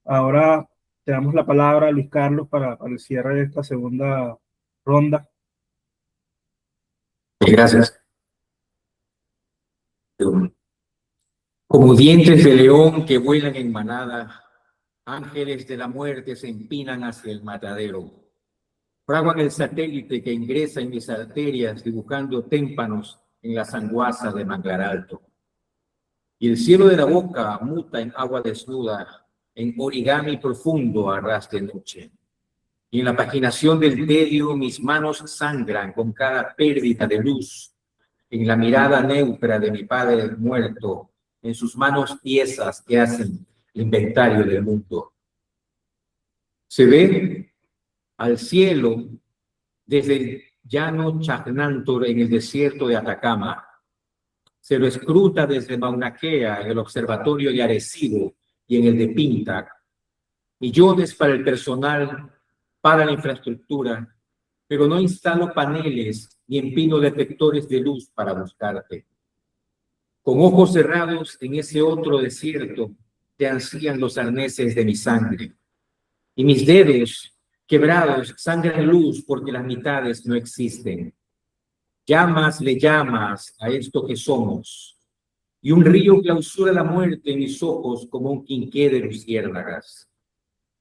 Ahora te damos la palabra a Luis Carlos para el cierre de esta segunda ronda. Gracias. Como dientes de león que vuelan en manada, ángeles de la muerte se empinan hacia el matadero. Fraguan el satélite que ingresa en mis arterias dibujando témpanos en la sanguaza de Manglar Alto. Y el cielo de la boca muta en agua desnuda, en origami profundo a ras de noche. Y en la paginación del tedio mis manos sangran con cada pérdida de luz. En la mirada neutra de mi padre muerto, en sus manos tiesas que hacen el inventario del mundo. Se ve al cielo desde el llano Chajnantor en el desierto de Atacama. Se lo escruta desde Mauna Kea en el observatorio de Arecibo y en el de Pintac. Millones para el personal, para la infraestructura, pero no instalo paneles ni empino detectores de luz para buscarte. Con ojos cerrados en ese otro desierto, te ansían los arneses de mi sangre. Y mis dedos, quebrados, sangran luz porque las mitades no existen. Le llamas a esto que somos. y un río clausura la muerte en mis ojos como un quinqué de luciérnagas,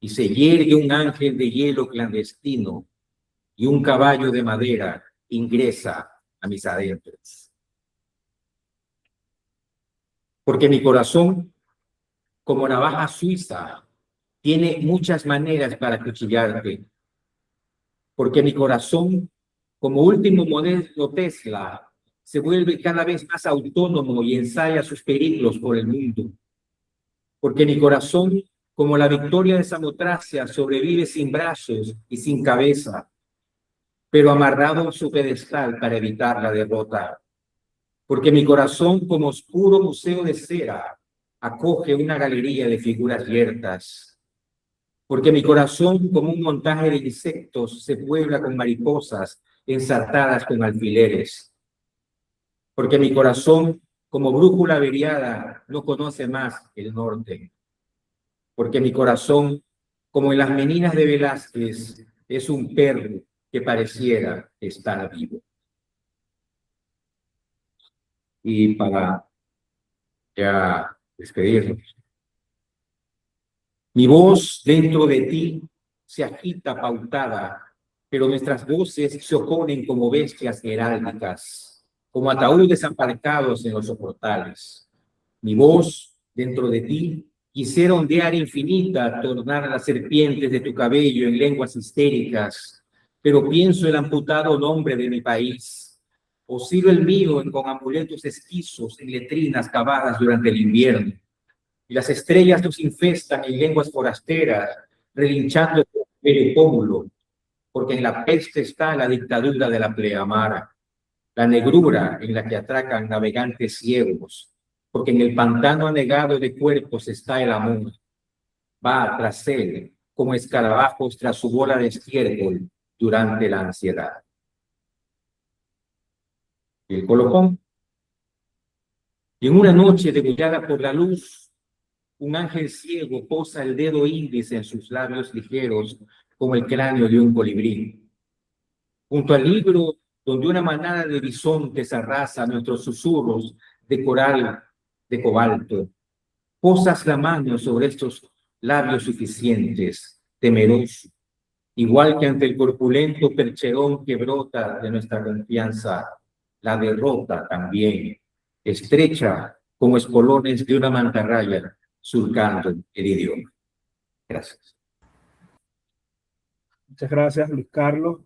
y se yergue un ángel de hielo clandestino, y un caballo de madera ingresa a mis adentros. Porque mi corazón, como navaja suiza, tiene muchas maneras para acuchillarte. Porque mi corazón, como último modelo Tesla, se vuelve cada vez más autónomo y ensaya sus periplos por el mundo. Porque mi corazón, como la victoria de Samotracia, sobrevive sin brazos y sin cabeza, pero amarrado en su pedestal para evitar la derrota. Porque mi corazón, como oscuro museo de cera, acoge una galería de figuras yertas. Porque mi corazón, como un montaje de insectos, se puebla con mariposas ensartadas con alfileres. Porque mi corazón, como brújula averiada, no conoce más el norte. Porque mi corazón, como en las meninas de Velázquez, es un perro que pareciera estar vivo. Y para ya despedirnos, mi voz dentro de ti se agita pautada, pero nuestras voces se oponen como bestias heráldicas, como ataúdes aparcados en los soportales. Mi voz dentro de ti quisiera ondear infinita, tornar a las serpientes de tu cabello en lenguas histéricas, pero pienso el amputado nombre de mi país, oscilo el mío con amuletos esquizos en letrinas cavadas durante el invierno. Y las estrellas nos infestan en lenguas forasteras, relinchando el pómulo, porque en la peste está la dictadura de la pleamara, la negrura en la que atracan navegantes ciegos, porque en el pantano anegado de cuerpos está el amor. Va tras él como escarabajos tras su bola de estiércol durante la ansiedad. Y el colofón. Y en una noche degollada por la luz, un ángel ciego posa el dedo índice en sus labios ligeros como el cráneo de un colibrí. Junto al libro donde una manada de bisontes arrasa nuestros susurros de coral de cobalto, posas la mano sobre estos labios suficientes, temeroso, igual que ante el corpulento percherón que brota de nuestra confianza, la derrota también, estrecha como espolones de una mantarraya surcando el idioma. Gracias. Muchas gracias, Luis Carlos,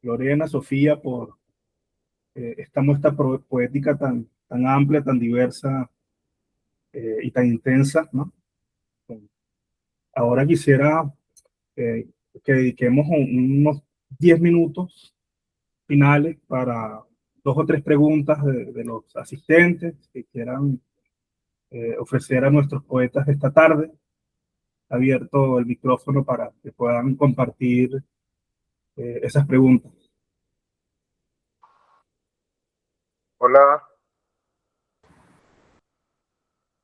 Lorena, Sofía, por esta muestra poética tan amplia, tan diversa y tan intensa, ¿no? Ahora quisiera que dediquemos unos 10 minutos finales para 2 o 3 preguntas de los asistentes que quieran ofrecer a nuestros poetas de esta tarde. Abierto el micrófono para que puedan compartir esas preguntas. Hola,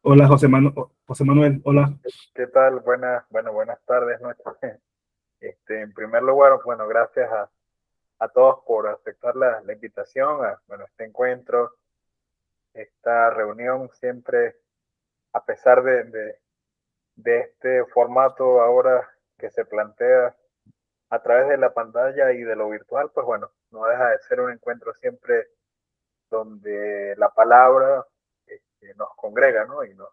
Hola, José Manuel, hola. ¿qué tal? Buenas tardes, noches. En primer lugar, bueno, gracias a todos por aceptar la invitación a este encuentro, esta reunión. Siempre, a pesar de este formato ahora que se plantea a través de la pantalla y de lo virtual, pues bueno, no deja de ser un encuentro siempre donde la palabra nos congrega, ¿no? Y nos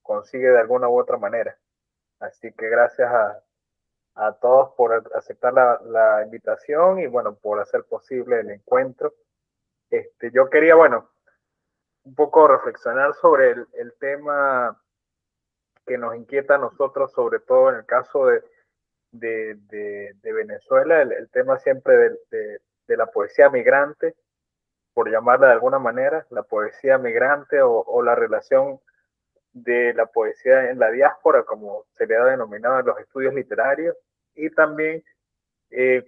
consigue de alguna u otra manera. Así que gracias a todos por aceptar la invitación y bueno, por hacer posible el encuentro. Yo quería, bueno, un poco reflexionar sobre el tema que nos inquieta a nosotros, sobre todo en el caso de Venezuela, el tema siempre de la poesía migrante, por llamarla de alguna manera, la poesía migrante o la relación de la poesía en la diáspora, como se le ha denominado en los estudios literarios, y también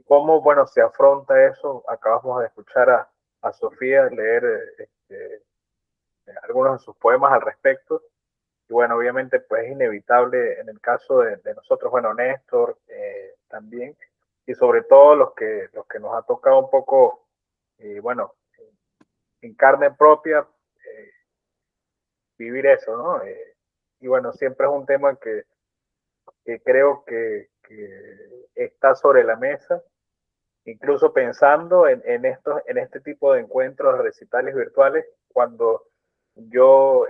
cómo, bueno, se afronta eso. Acabamos de escuchar a Sofía leer algunos de sus poemas al respecto, y bueno, obviamente pues es inevitable en el caso de nosotros, bueno, Néstor también, y sobre todo los que nos ha tocado un poco, bueno, en carne propia vivir eso, ¿no? Y bueno, siempre es un tema que creo que está sobre la mesa, incluso pensando en este tipo de encuentros, recitales virtuales, cuando yo,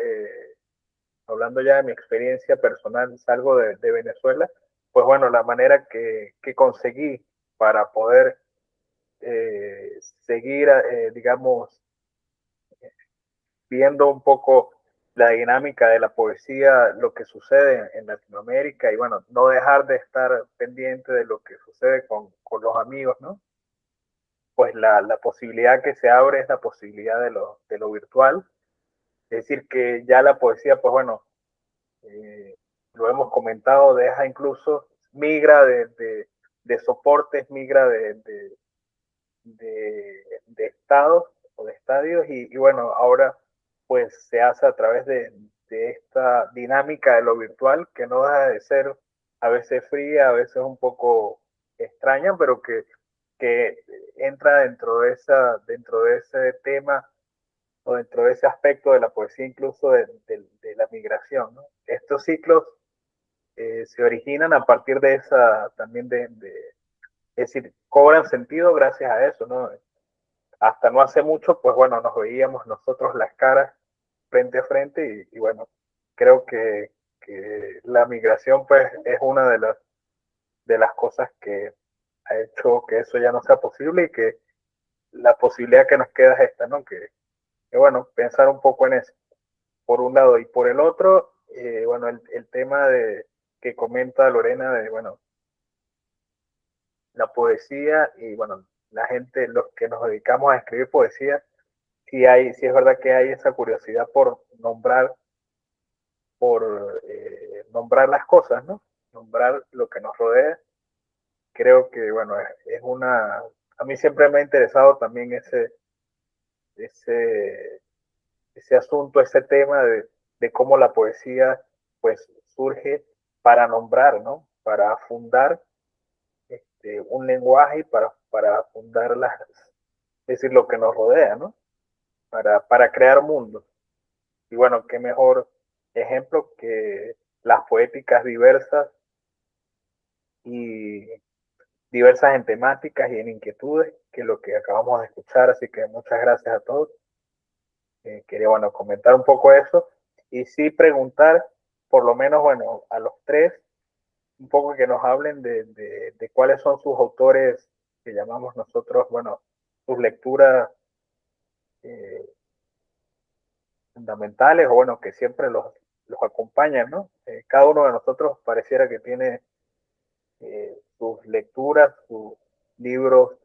hablando ya de mi experiencia personal, salgo de Venezuela, pues bueno, la manera que conseguí para poder seguir, digamos, viendo un poco la dinámica de la poesía, lo que sucede en Latinoamérica y bueno, no dejar de estar pendiente de lo que sucede con los amigos, ¿no? Pues la posibilidad que se abre es la posibilidad de lo virtual. Es decir, que ya la poesía, pues bueno, lo hemos comentado, deja incluso, migra de soportes, migra de estados o de estadios y bueno, ahora pues se hace a través de esta dinámica de lo virtual que no deja de ser a veces fría, a veces un poco extraña, pero que entra dentro de ese tema o dentro de ese aspecto de la poesía, incluso de la migración, ¿no? Estos ciclos se originan a partir de esa, también es decir, cobran sentido gracias a eso, ¿no? Hasta no hace mucho, pues bueno, nos veíamos nosotros las caras frente a frente y bueno, creo que la migración pues es una de las cosas que ha hecho que eso ya no sea posible y que la posibilidad que nos queda es esta, ¿no? Que bueno, pensar un poco en eso, por un lado, y por el otro, bueno, el tema que comenta Lorena de, bueno, la poesía y bueno, la gente, los que nos dedicamos a escribir poesía, sí es verdad que hay esa curiosidad por nombrar las cosas, ¿no? Nombrar lo que nos rodea. Creo que, bueno, es una, a mí siempre me ha interesado también ese, ese asunto, ese tema de cómo la poesía, pues, surge para nombrar, ¿no? Para fundar un lenguaje y para fundar es decir, lo que nos rodea, ¿no? Para crear mundos. Y bueno, qué mejor ejemplo que las poéticas diversas y diversas en temáticas y en inquietudes, que lo que acabamos de escuchar. Así que muchas gracias a todos. Quería, bueno, comentar un poco eso y sí preguntar, por lo menos, bueno, a los tres, un poco que nos hablen de cuáles son sus autores que llamamos nosotros, bueno, sus lecturas eh, fundamentales o bueno, que siempre los acompañan, ¿no? Cada uno de nosotros pareciera que tiene sus lecturas, sus libros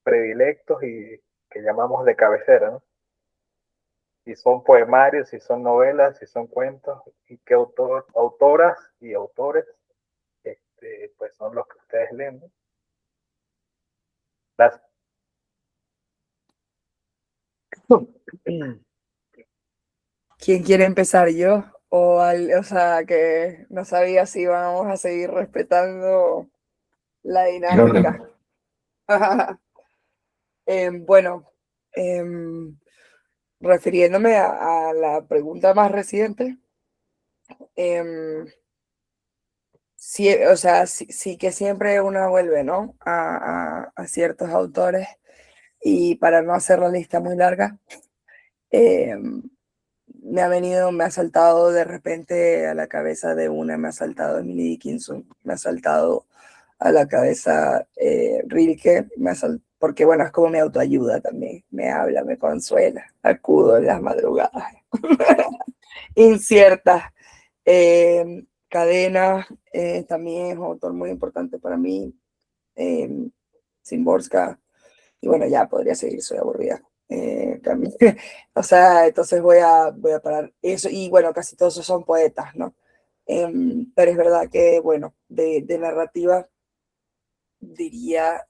predilectos y que llamamos de cabecera, ¿no? Si son poemarios, si son novelas, si son cuentos, y qué autoras y autores, pues son los que ustedes leen, ¿no? Las... ¿Quién quiere empezar, yo? O sea, que no sabía si vamos a seguir respetando la dinámica. Bueno, refiriéndome a la pregunta más reciente, sí, o sea, sí que siempre uno vuelve, ¿no? A ciertos autores y para no hacer la lista muy larga, me ha saltado de repente a la cabeza de una, me ha saltado Emily Dickinson, me ha saltado a la cabeza Rilke, porque bueno, es como mi autoayuda también, me habla, me consuela, acudo en las madrugadas inciertas. Cadena también es un autor muy importante para mí, Szymborska, y bueno, ya podría seguir, soy aburrida. También. O sea, entonces voy a parar eso, y bueno, casi todos esos son poetas, ¿no? Pero es verdad que, bueno, de narrativa diría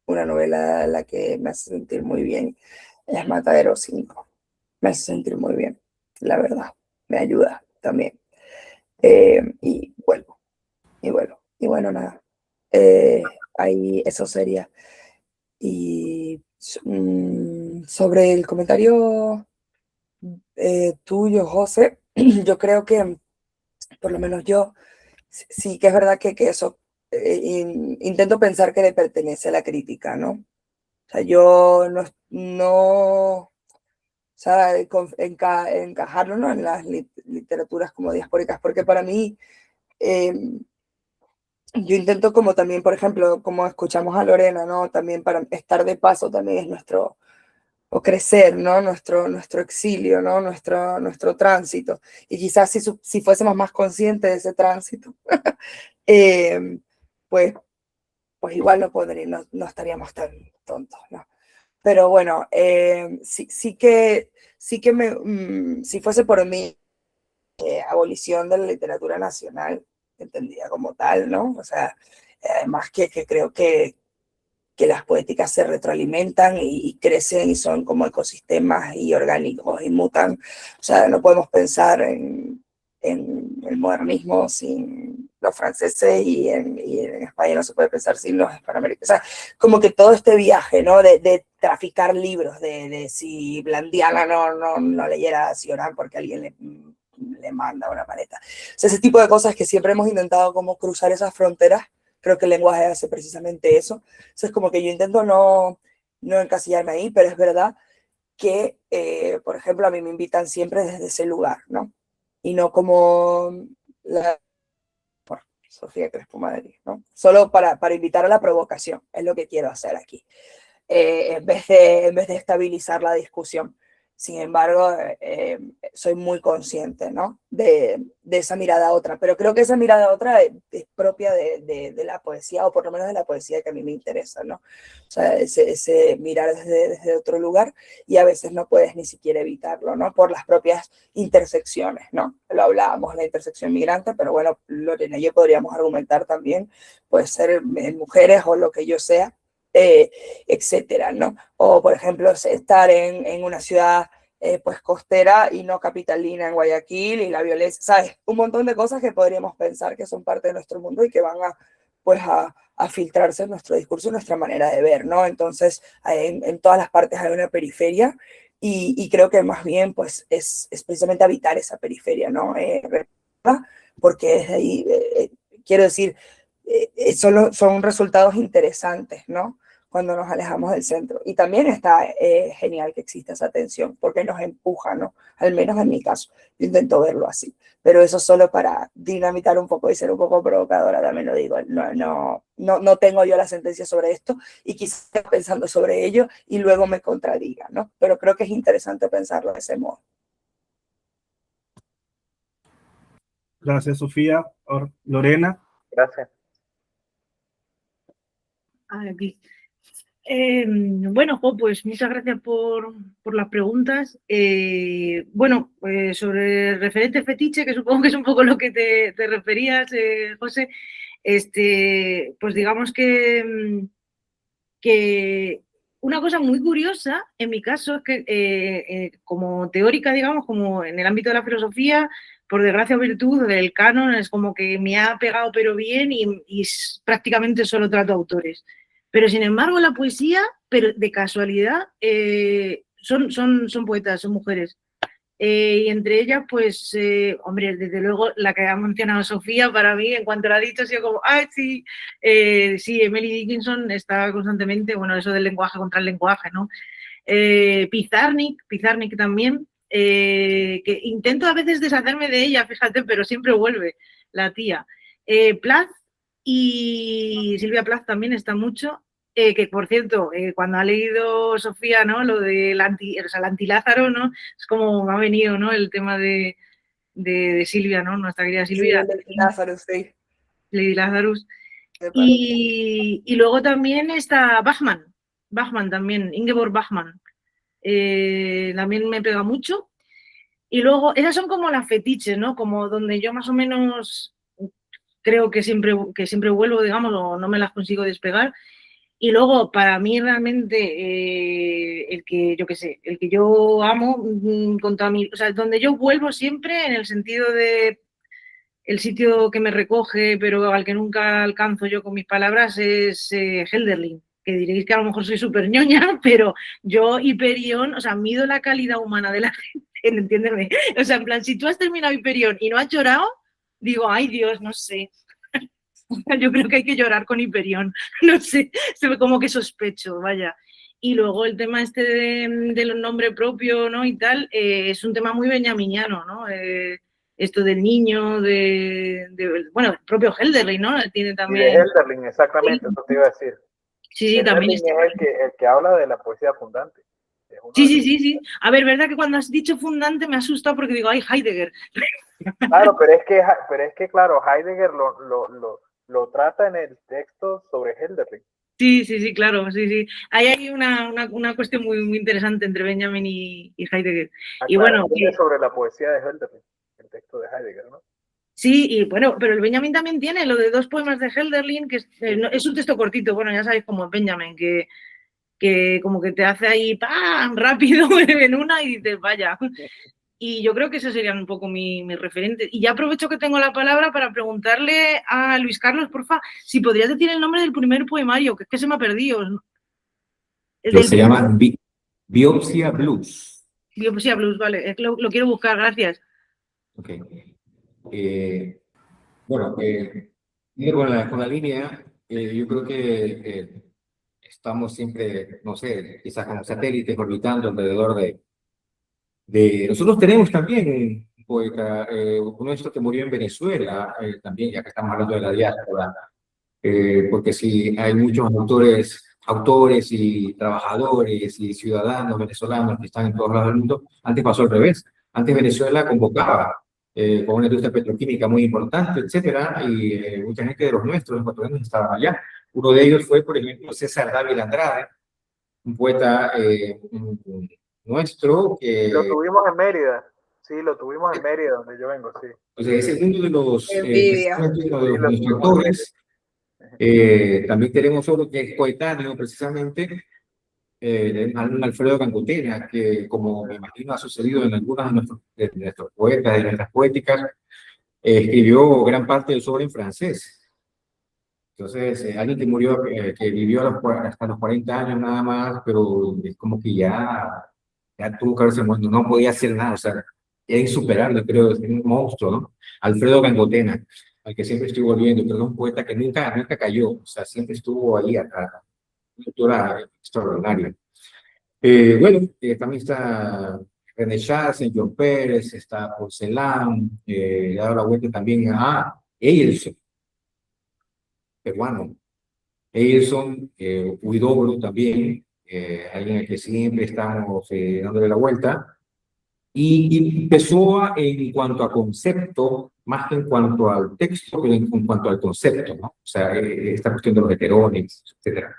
una novela la que me hace sentir muy bien es Matadero 5. Me hace sentir muy bien, la verdad, me ayuda también. Y vuelvo, y bueno, nada. Ahí eso sería. Y Sobre el comentario tuyo, José, yo creo que, por lo menos yo, sí que es verdad que eso, intento pensar que le pertenece a la crítica, ¿no? O sea, yo o sea, encajarlo, ¿no?, en las literaturas como diaspóricas, porque para mí, yo intento como también, por ejemplo, como escuchamos a Lorena, ¿no?, también para estar de paso también es nuestro, o crecer, ¿no?, nuestro exilio, ¿no?, nuestro tránsito. Y quizás si fuésemos más conscientes de ese tránsito, pues, pues igual no estaríamos tan tontos, ¿no? Pero bueno, sí que si fuese por mí, abolición de la literatura nacional, entendida como tal, ¿no? O sea, además que creo que las poéticas se retroalimentan y crecen y son como ecosistemas y orgánicos y mutan. O sea, no podemos pensar en el modernismo sin los franceses y en España no se puede pensar sin los hispanoamericanos. O sea, como que todo este viaje, ¿no?, de traficar libros, de si Blandiana no leyera Cioran porque alguien le manda una maleta. O sea, ese tipo de cosas que siempre hemos intentado como cruzar esas fronteras. Creo que el lenguaje hace precisamente eso. Entonces, como que yo intento no encasillarme ahí, pero es verdad que, por ejemplo, a mí me invitan siempre desde ese lugar, ¿no? Y no como Sofía Crespo Madrid, ¿no? Solo para invitar a la provocación, es lo que quiero hacer aquí, en vez de estabilizar la discusión. Sin embargo, soy muy consciente, ¿no?, de esa mirada otra, pero creo que esa mirada otra es propia de la poesía, o por lo menos de la poesía que a mí me interesa, ¿no? O sea, ese mirar desde otro lugar, y a veces no puedes ni siquiera evitarlo, ¿no?, por las propias intersecciones, ¿no? Lo hablábamos, la intersección migrante, pero bueno, Lorena y yo podríamos argumentar también, puede ser en mujeres o lo que yo sea, etcétera, ¿no? O, por ejemplo, estar en una ciudad pues costera y no capitalina en Guayaquil, y la violencia, ¿sabes? Un montón de cosas que podríamos pensar que son parte de nuestro mundo y que van pues a filtrarse en nuestro discurso y nuestra manera de ver, ¿no? Entonces, en todas las partes hay una periferia, y creo que más bien pues es precisamente habitar esa periferia, ¿no? Porque desde ahí, quiero decir, son resultados interesantes, ¿no?, cuando nos alejamos del centro. Y también está genial que exista esa tensión, porque nos empuja, ¿no? Al menos en mi caso, yo intento verlo así. Pero eso solo para dinamitar un poco y ser un poco provocadora, también lo digo. No tengo yo la sentencia sobre esto, y quizás esté pensando sobre ello y luego me contradiga, ¿no? Pero creo que es interesante pensarlo de ese modo. Gracias, Sofía. Lorena. Gracias. Aquí. Bueno, pues muchas gracias por las preguntas. Bueno, sobre el referente fetiche, que supongo que es un poco lo que te referías, José, pues digamos que una cosa muy curiosa en mi caso es que como teórica, digamos, como en el ámbito de la filosofía, por desgracia o virtud, el canon es como que me ha pegado pero bien, y prácticamente solo trato autores. Pero sin embargo la poesía, pero de casualidad, son poetas, son mujeres. Y entre ellas, pues, hombre, desde luego la que ha mencionado Sofía, para mí, en cuanto la ha dicho, ha sido como, ¡ay, sí! Sí, Emily Dickinson está constantemente, bueno, eso del lenguaje contra el lenguaje, ¿no? Pizarnik también, que intento a veces deshacerme de ella, fíjate, pero siempre vuelve la tía. Plath y Silvia Plath también está mucho. Que por cierto, cuando ha leído Sofía, ¿no?, lo del antilázaro, ¿no?, es como me ha venido, ¿no?, el tema de Silvia, ¿no?, nuestra querida Silvia. Sí, el Lázaro, sí. Lady Lazarus. Y luego también está Bachmann también, Ingeborg Bachmann. También me pega mucho. Y luego, esas son como las fetiches, ¿no?, como donde yo más o menos creo que siempre vuelvo, digamos, o no me las consigo despegar. Y luego, para mí realmente, el que yo amo, o sea, donde yo vuelvo siempre, en el sentido de el sitio que me recoge, pero al que nunca alcanzo yo con mis palabras, es Hölderlin. que diréis que a lo mejor soy súper ñoña, pero yo Hyperion, o sea, mido la calidad humana de la gente, entiéndeme. O sea, en plan, si tú has terminado Hyperion y no has llorado, digo, ay Dios, no sé. Yo creo que hay que llorar con Hyperion, no sé, como que sospecho, vaya. Y luego el tema este del nombre propio, ¿no? Y tal, es un tema muy benjaminiano, ¿no? Esto del niño, bueno, el propio Helderlin, ¿no? Tiene Y de también... Helderlin, exactamente, eso te iba a decir. Sí, también Helderlin es el que habla de la poesía fundante. Es uno de los- sí. A ver, verdad que cuando has dicho fundante me ha asustado porque digo, ay, Heidegger. Claro, pero es que claro, Heidegger lo trata en el texto sobre Helderlin. Sí, claro, sí. Ahí hay una cuestión muy, muy interesante entre Benjamin y Heidegger. Y bueno, Aclaraciones sobre la poesía de Helderlin, el texto de Heidegger, ¿no? sí, y bueno, pero el Benjamin también tiene lo de 2 poemas de Helderlin, que es un texto cortito, bueno, ya sabéis como Benjamin, que como que te hace ahí ¡pam! Rápido en una y dices, vaya. Y yo creo que esos serían un poco mis referentes. Y ya aprovecho que tengo la palabra para preguntarle a Luis Carlos, porfa, si podrías decir el nombre del primer poemario, que es que se me ha perdido. Se llama Biopsia Blues. Biopsia Blues, vale, lo quiero buscar, gracias. Ok. Bueno, con la línea, yo creo que estamos siempre, no sé, quizás como satélites orbitando alrededor Nosotros tenemos también un poeta, uno de estos que murió en Venezuela, también, ya que estamos hablando de la diáspora, porque sí, hay muchos autores y trabajadores y ciudadanos venezolanos que están en todos lados del mundo. Antes pasó al revés. Antes Venezuela convocaba con una industria petroquímica muy importante, etcétera, y mucha gente de los nuestros, los ecuatorianos, estaban allá. Uno de ellos fue, por ejemplo, César Dávila Andrade, un poeta nuestro que... Lo tuvimos en Mérida, sí, lo tuvimos en Mérida, donde yo vengo, sí. O sea, es uno de los, Envidia. precisamente uno de Sí, lo los tuvimos en autores. También tenemos otro que es coetáneo, precisamente, Alfredo Cangotena, que como me imagino ha sucedido en algunos de nuestros poetas, de nuestras poéticas, escribió gran parte de su obra en francés. Entonces, alguien que murió, que vivió hasta los 40 años nada más, pero es como que ya tuvo que haberse muerto, no podía hacer nada, o sea, era insuperable, creo, es un monstruo, ¿no? Alfredo Gangotena, al que siempre estoy volviendo, pero es un poeta que nunca cayó, o sea, siempre estuvo ahí acá, una autora extraordinaria. Bueno, también está René Char, John Pérez, está Porcelán, le ha dado la vuelta también a Eilson, peruano. Eilson, Huidobro también, alguien al que siempre estamos dándole la vuelta. Y empezó en cuanto a concepto, más que en cuanto al texto, pero en cuanto al concepto, ¿no? O sea, esta cuestión de los heterónimos, etcétera.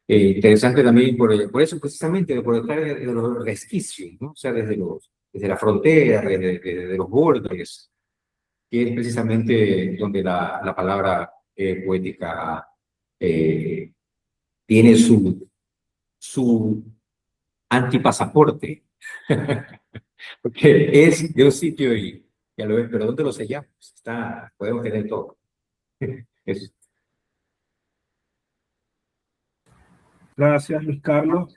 Interesante también por eso, precisamente, por detrás de los resquicios, ¿no? O sea, desde la frontera, desde los bordes, que es precisamente donde la palabra poética tiene su antipasaporte, porque es de un sitio y ya lo ves, pero ¿dónde lo sellamos? Podemos tener todo. Es, Gracias, Luis Carlos,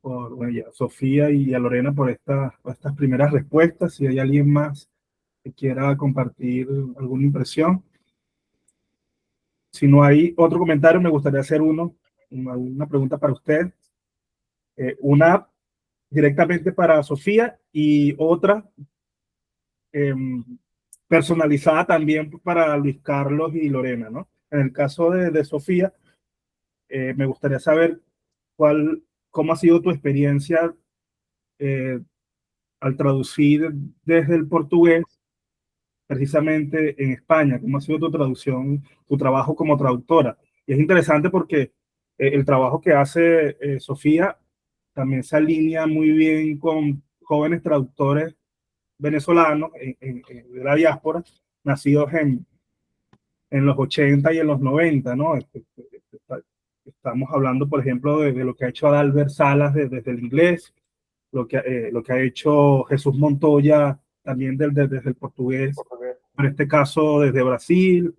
bueno, y a Sofía y a Lorena por estas primeras respuestas. Si hay alguien más que quiera compartir alguna impresión. Si no hay otro comentario, me gustaría hacer una pregunta para usted. Una directamente para Sofía y otra eh, personalizada también para Luis Carlos y Lorena, ¿no? En el caso de Sofía, me gustaría saber cómo ha sido tu experiencia eh, al traducir desde el portugués, precisamente en España, cómo ha sido tu traducción, tu trabajo como traductora. Y es interesante porque el trabajo que hace Sofía también se alinea muy bien con jóvenes traductores venezolanos de la diáspora, nacidos en los 80 y en los 90, ¿no? Estamos hablando, por ejemplo, de lo que ha hecho Adalbert Salas desde el inglés, lo que ha hecho Jesús Montoya también desde el portugués, Porque en este caso desde Brasil,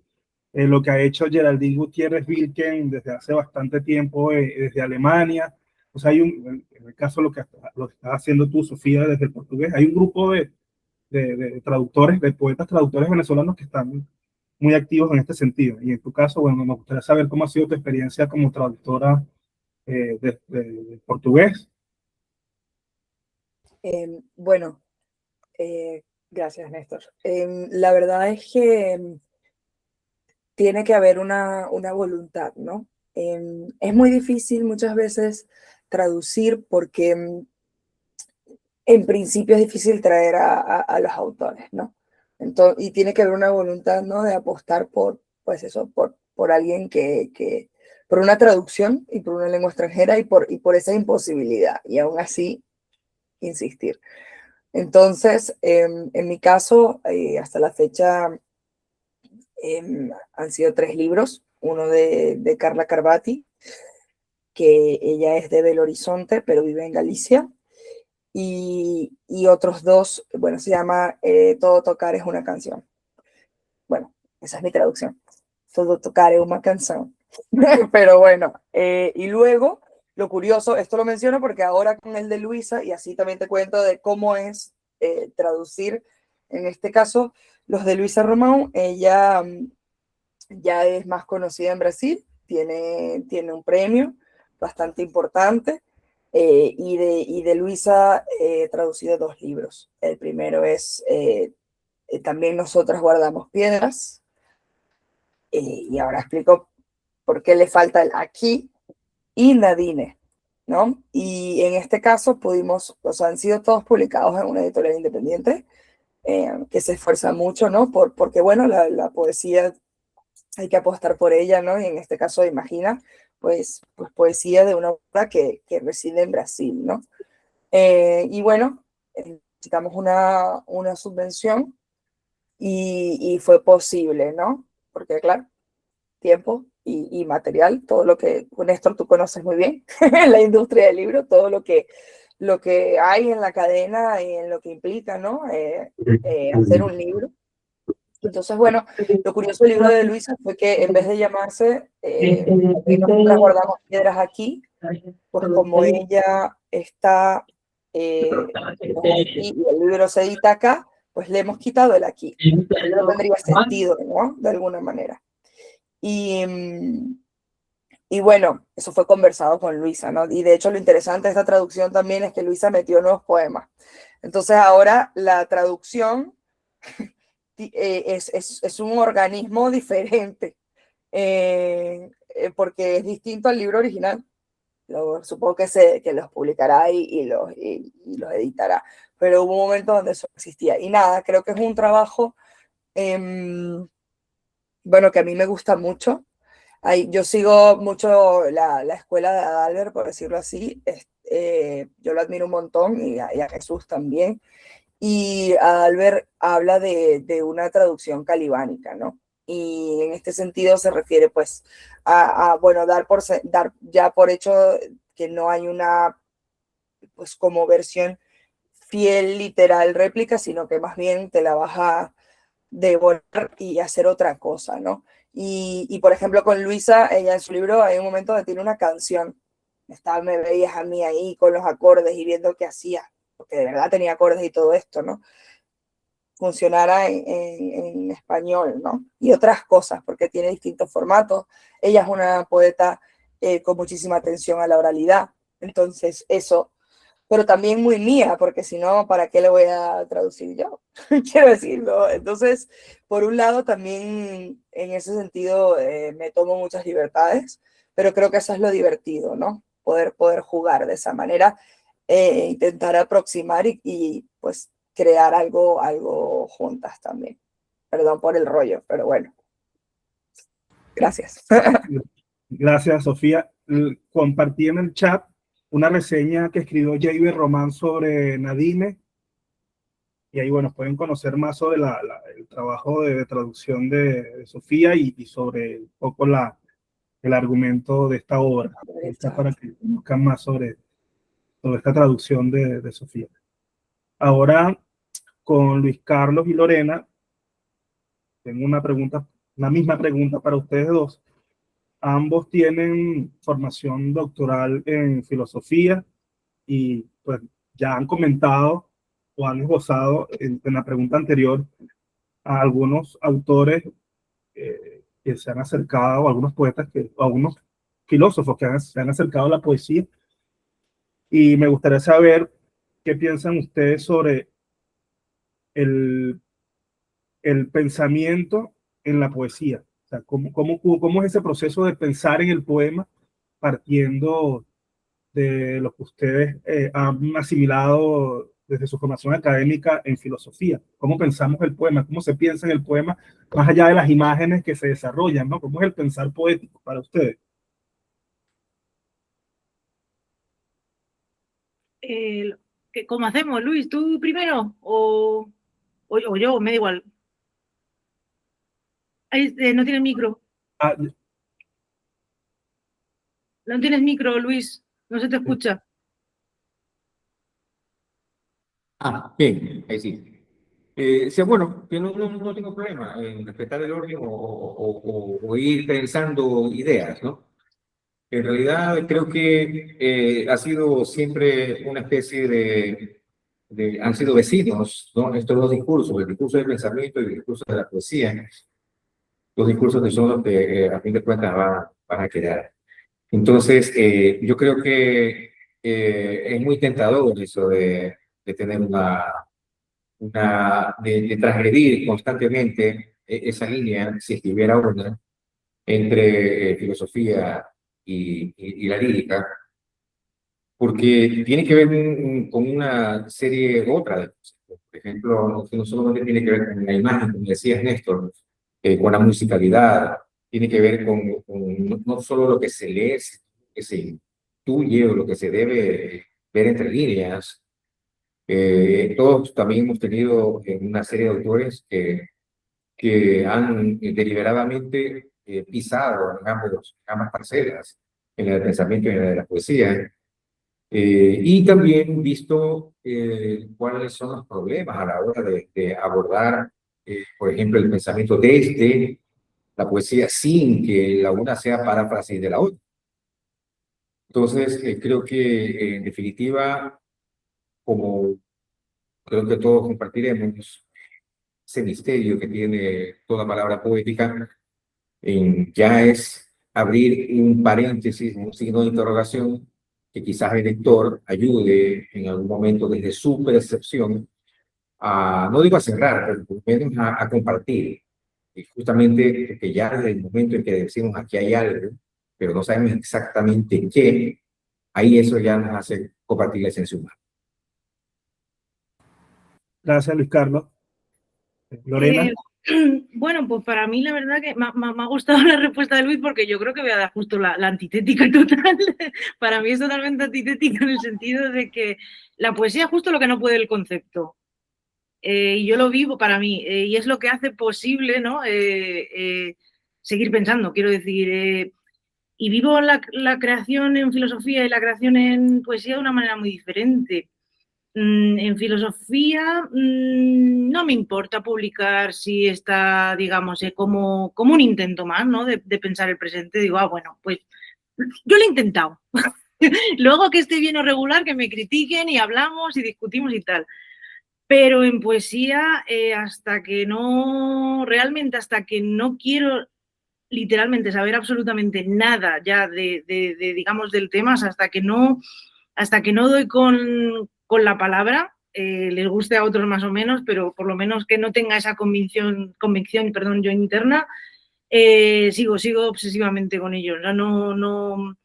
lo que ha hecho Geraldine Gutiérrez Wilken desde hace bastante tiempo, desde Alemania. O sea, en el caso lo que estás haciendo tú, Sofía, desde el portugués, hay un grupo de traductores, de poetas traductores venezolanos que están muy activos en este sentido. Y en tu caso, bueno, me gustaría saber cómo ha sido tu experiencia como traductora de portugués. Bueno, gracias, Néstor. La verdad es que tiene que haber una voluntad, ¿no? Es muy difícil muchas veces traducir porque en principio es difícil traer a los autores, ¿no? Entonces, y tiene que haber una voluntad, ¿no? De apostar pues eso, por alguien por una traducción y por una lengua extranjera y por esa imposibilidad. Y aún así, insistir. Entonces, en mi caso, hasta la fecha han sido 3 libros. Uno de Carla Carvati, que ella es de Belo Horizonte, pero vive en Galicia. Y otros 2, bueno, se llama Todo tocar es una canción. Bueno, esa es mi traducción. Todo tocar es una canción. Pero bueno, y luego, lo curioso, esto lo menciono porque ahora con el de Luisa, y así también te cuento de cómo es traducir, en este caso, los de Luisa Romão, ella ya es más conocida en Brasil, tiene un premio bastante importante, y de Luisa he traducido 2 libros. El primero es También nosotras guardamos piedras, y ahora explico por qué le falta el aquí, y Nadine, ¿no? Y en este caso han sido todos publicados en una editorial independiente, que se esfuerza mucho, ¿no? Porque, bueno, la poesía hay que apostar por ella, ¿no? Y en este caso, imagina, pues poesía de una obra que reside en Brasil, ¿no? Y bueno, necesitamos una subvención y fue posible, ¿no? Porque, claro, tiempo y material, todo lo que, Néstor, tú conoces muy bien, la industria del libro, todo lo que hay en la cadena y en lo que implica, ¿no? Hacer un libro. Entonces, bueno, lo curioso del libro de Luisa fue que en vez de llamarse Nosotras guardamos piedras aquí, pues como ella está aquí y el libro se edita acá, pues le hemos quitado el aquí. No tendría sentido, ¿no? De alguna manera. Y bueno, eso fue conversado con Luisa, ¿no? Y de hecho lo interesante de esta traducción también es que Luisa metió nuevos poemas. Entonces ahora la traducción es un organismo diferente, porque es distinto al libro original. Supongo que los publicará y los editará, pero hubo un momento donde eso existía. Y nada, creo que es un trabajo, bueno, que a mí me gusta mucho. Yo sigo mucho la escuela de Adalbert, por decirlo así. Yo lo admiro un montón y a Jesús también. Y Adalbert habla de una traducción calibánica, ¿no? Y en este sentido se refiere pues bueno, dar ya por hecho que no hay una, pues como versión fiel, literal, réplica, sino que más bien te la vas a devorar y hacer otra cosa, ¿no? Y por ejemplo con Luisa, ella en su libro hay un momento donde tiene una canción, me veías a mí ahí con los acordes y viendo qué hacía, porque de verdad tenía acordes y todo esto, ¿no? Funcionara en español, ¿no? Y otras cosas, porque tiene distintos formatos. Ella es una poeta con muchísima atención a la oralidad, entonces eso, pero también muy mía, porque si no, ¿para qué le voy a traducir yo? Quiero decirlo. Entonces, por un lado, también en ese sentido me tomo muchas libertades, pero creo que eso es lo divertido, ¿no? Poder jugar de esa manera, intentar aproximar y pues crear algo juntas también. Perdón por el rollo, pero bueno. Gracias. Gracias, Sofía. Compartí en el chat una reseña que escribió J.B. Román sobre Nadine. Y ahí, bueno, pueden conocer más sobre el trabajo de traducción de Sofía y sobre un poco el argumento de esta obra. Está para que conozcan más sobre esta traducción de Sofía. Ahora, con Luis Carlos y Lorena, tengo una pregunta una misma pregunta para ustedes dos. Ambos tienen formación doctoral en filosofía y pues ya han comentado o han esbozado en la pregunta anterior a algunos autores que se han acercado, algunos poetas, algunos filósofos que se han acercado a la poesía. Y me gustaría saber qué piensan ustedes sobre el, el pensamiento en la poesía. O sea, cómo es ese proceso de pensar en el poema partiendo de lo que ustedes han asimilado desde su formación académica en filosofía. ¿Cómo pensamos el poema? ¿Cómo se piensa en el poema más allá de las imágenes que se desarrollan, ¿no? ¿Cómo es el pensar poético para ustedes? ¿Cómo hacemos, Luis? ¿Tú primero o yo? Me da igual. No tienes micro. Ah, No tienes micro, Luis. No se te escucha. Bien, ahí sí. Sí, bueno, que no tengo problema en respetar el orden o ir pensando ideas, ¿no? En realidad creo que ha sido siempre una especie han sido vecinos, ¿no? Estos dos discursos, el discurso del pensamiento y el discurso de la poesía, los discursos que son los que a fin de cuentas van a quedar. Entonces, yo creo que es muy tentador eso de tener de transgredir constantemente esa línea, si es que hubiera una, entre filosofía y la lírica, porque tiene que ver con una serie otra de cosas. Por ejemplo, no solamente tiene que ver con la imagen, como decías Néstor, con la musicalidad, tiene que ver no solo lo que se lee, sino lo que se intuye o lo que se debe ver entre líneas. Todos también hemos tenido una serie de autores que han deliberadamente pisado en ambas parcelas, en la del pensamiento y en la de la poesía, y también visto cuáles son los problemas a la hora de abordar, por ejemplo, el pensamiento desde la poesía sin que la una sea paráfrasis de la otra. Entonces, creo que en definitiva, como creo que todos compartiremos, ese misterio que tiene toda palabra poética, ya es abrir un paréntesis, un signo de interrogación, que quizás el lector ayude en algún momento desde su percepción no digo a cerrar, pero por lo menos a compartir. Y justamente porque ya desde el momento en que decimos aquí hay algo, pero no sabemos exactamente qué, ahí eso ya nos hace compartir la esencia humana. gracias, Luis Carlos. Lorena. Bueno, pues para mí la verdad que me ha gustado la respuesta de Luis porque yo creo que voy a dar justo la antitética total. Para mí es totalmente antitética en el sentido de que la poesía es justo lo que no puede el concepto. Y yo lo vivo para mí y es lo que hace posible, ¿no? Seguir pensando, quiero decir. Y vivo la creación en filosofía y la creación en poesía de una manera muy diferente. En filosofía no me importa publicar si está, digamos, como un intento más, ¿no? De pensar el presente. Digo, bueno, pues yo lo he intentado. Luego que esté bien o regular, que me critiquen y hablamos y discutimos y tal. Pero en poesía, realmente hasta que no quiero literalmente saber absolutamente nada ya digamos, del tema, hasta que no doy con la palabra, les guste a otros más o menos, pero por lo menos que no tenga esa convicción, perdón, yo interna, sigo obsesivamente con ellos. No,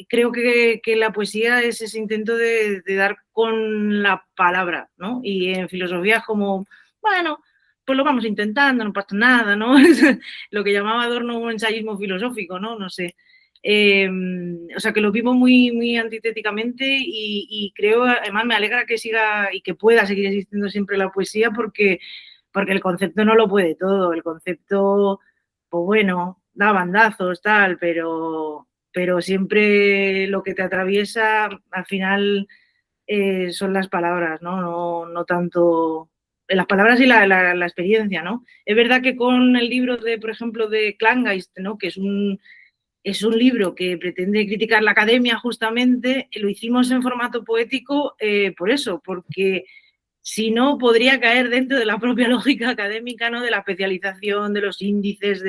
creo que la poesía es ese intento de dar con la palabra, ¿no? Y en filosofía es como, bueno, pues lo vamos intentando, no pasa nada, ¿no? Lo que llamaba Adorno un ensayismo filosófico, ¿no? No sé. O sea, que lo vivo muy, muy antitéticamente y creo, además me alegra que siga y que pueda seguir existiendo siempre la poesía porque el concepto no lo puede todo. El concepto, pues bueno, da bandazos, tal, pero siempre lo que te atraviesa al final son las palabras, ¿no? No tanto las palabras y la experiencia, ¿no? Es verdad que con el libro de, por ejemplo, de Klanggeist, ¿no? Que es un libro que pretende criticar la academia justamente, lo hicimos en formato poético por eso, porque si no podría caer dentro de la propia lógica académica, ¿no? De la especialización, de los índices,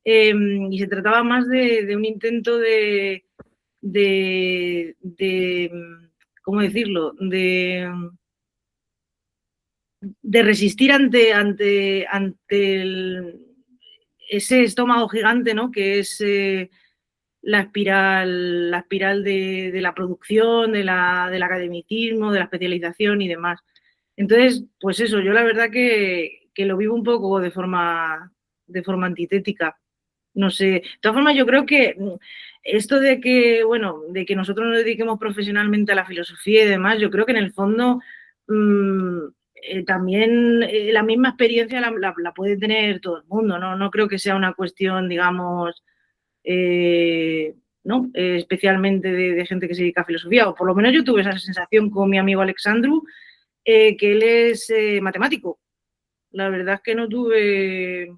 y se trataba más de un intento de ¿cómo decirlo? De resistir ante ese estómago gigante, ¿no? Que es la espiral de la producción, del academicismo, de la especialización y demás. Entonces, pues eso, yo la verdad que lo vivo un poco de forma antitética. No sé, de todas formas yo creo que esto de que, bueno, de que nosotros nos dediquemos profesionalmente a la filosofía y demás, yo creo que en el fondo también la misma experiencia la puede tener todo el mundo, ¿no? No creo que sea una cuestión, digamos, ¿no? Especialmente de gente que se dedica a filosofía, o por lo menos yo tuve esa sensación con mi amigo Alexandru, que él es matemático. La verdad es que no tuve...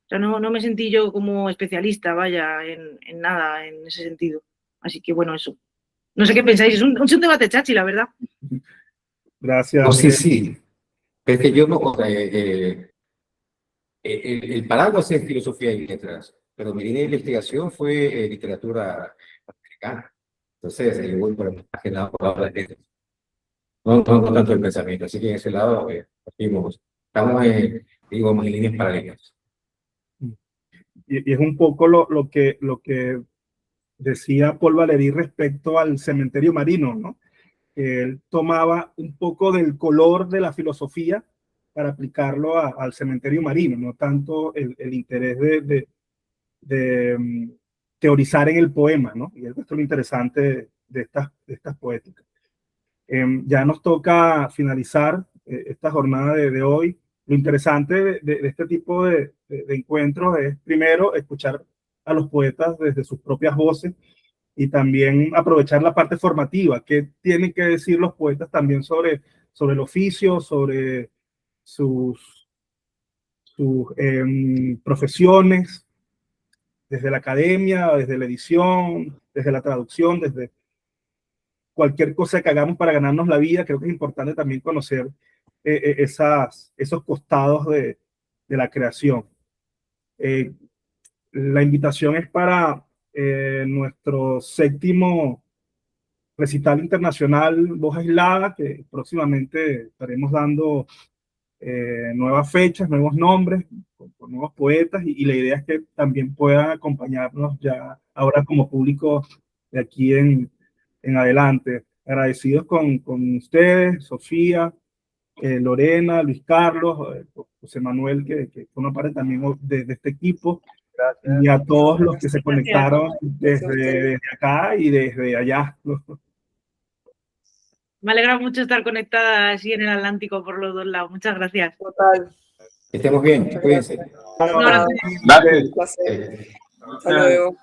O sea, no me sentí yo como especialista, vaya, en nada en ese sentido. Así que, bueno, eso. No sé qué pensáis, es un debate chachi, la verdad. Gracias. No, sí, sí. Es que yo no, el paraguas es filosofía y letras, pero mi línea de investigación fue literatura americana. Entonces, yo voy por más que nada por las letras. No tanto el pensamiento. Así que en ese lado, estamos digamos, en líneas paralelas. Y es un poco lo que decía Paul Valéry respecto al cementerio marino, ¿no? Él tomaba un poco del color de la filosofía para aplicarlo al cementerio marino, no tanto el interés de teorizar en el poema, ¿no? Y esto es lo interesante de estas poéticas. Ya nos toca finalizar esta jornada de hoy. Lo interesante de este tipo de encuentros es, primero, escuchar a los poetas desde sus propias voces y también aprovechar la parte formativa, que tienen que decir los poetas también sobre el oficio, sobre sus profesiones, desde la academia, desde la edición, desde la traducción, desde cualquier cosa que hagamos para ganarnos la vida. Creo que es importante también conocer esos costados de la creación. La invitación es para nuestro 7º recital internacional Voz Aislada, que próximamente estaremos dando nuevas fechas, nuevos nombres, con nuevos poetas, y la idea es que también puedan acompañarnos ya ahora como público de aquí en adelante. Agradecidos con ustedes, Sofía, Lorena, Luis Carlos, José Manuel, que forma parte también de este equipo, Gracias. y a todos los que se Gracias. conectaron desde acá y desde allá. Me alegra mucho estar conectada así en el Atlántico por los dos lados. Muchas gracias. Total. Estemos bien, cuídense. Un abrazo. Un placer. Hasta luego.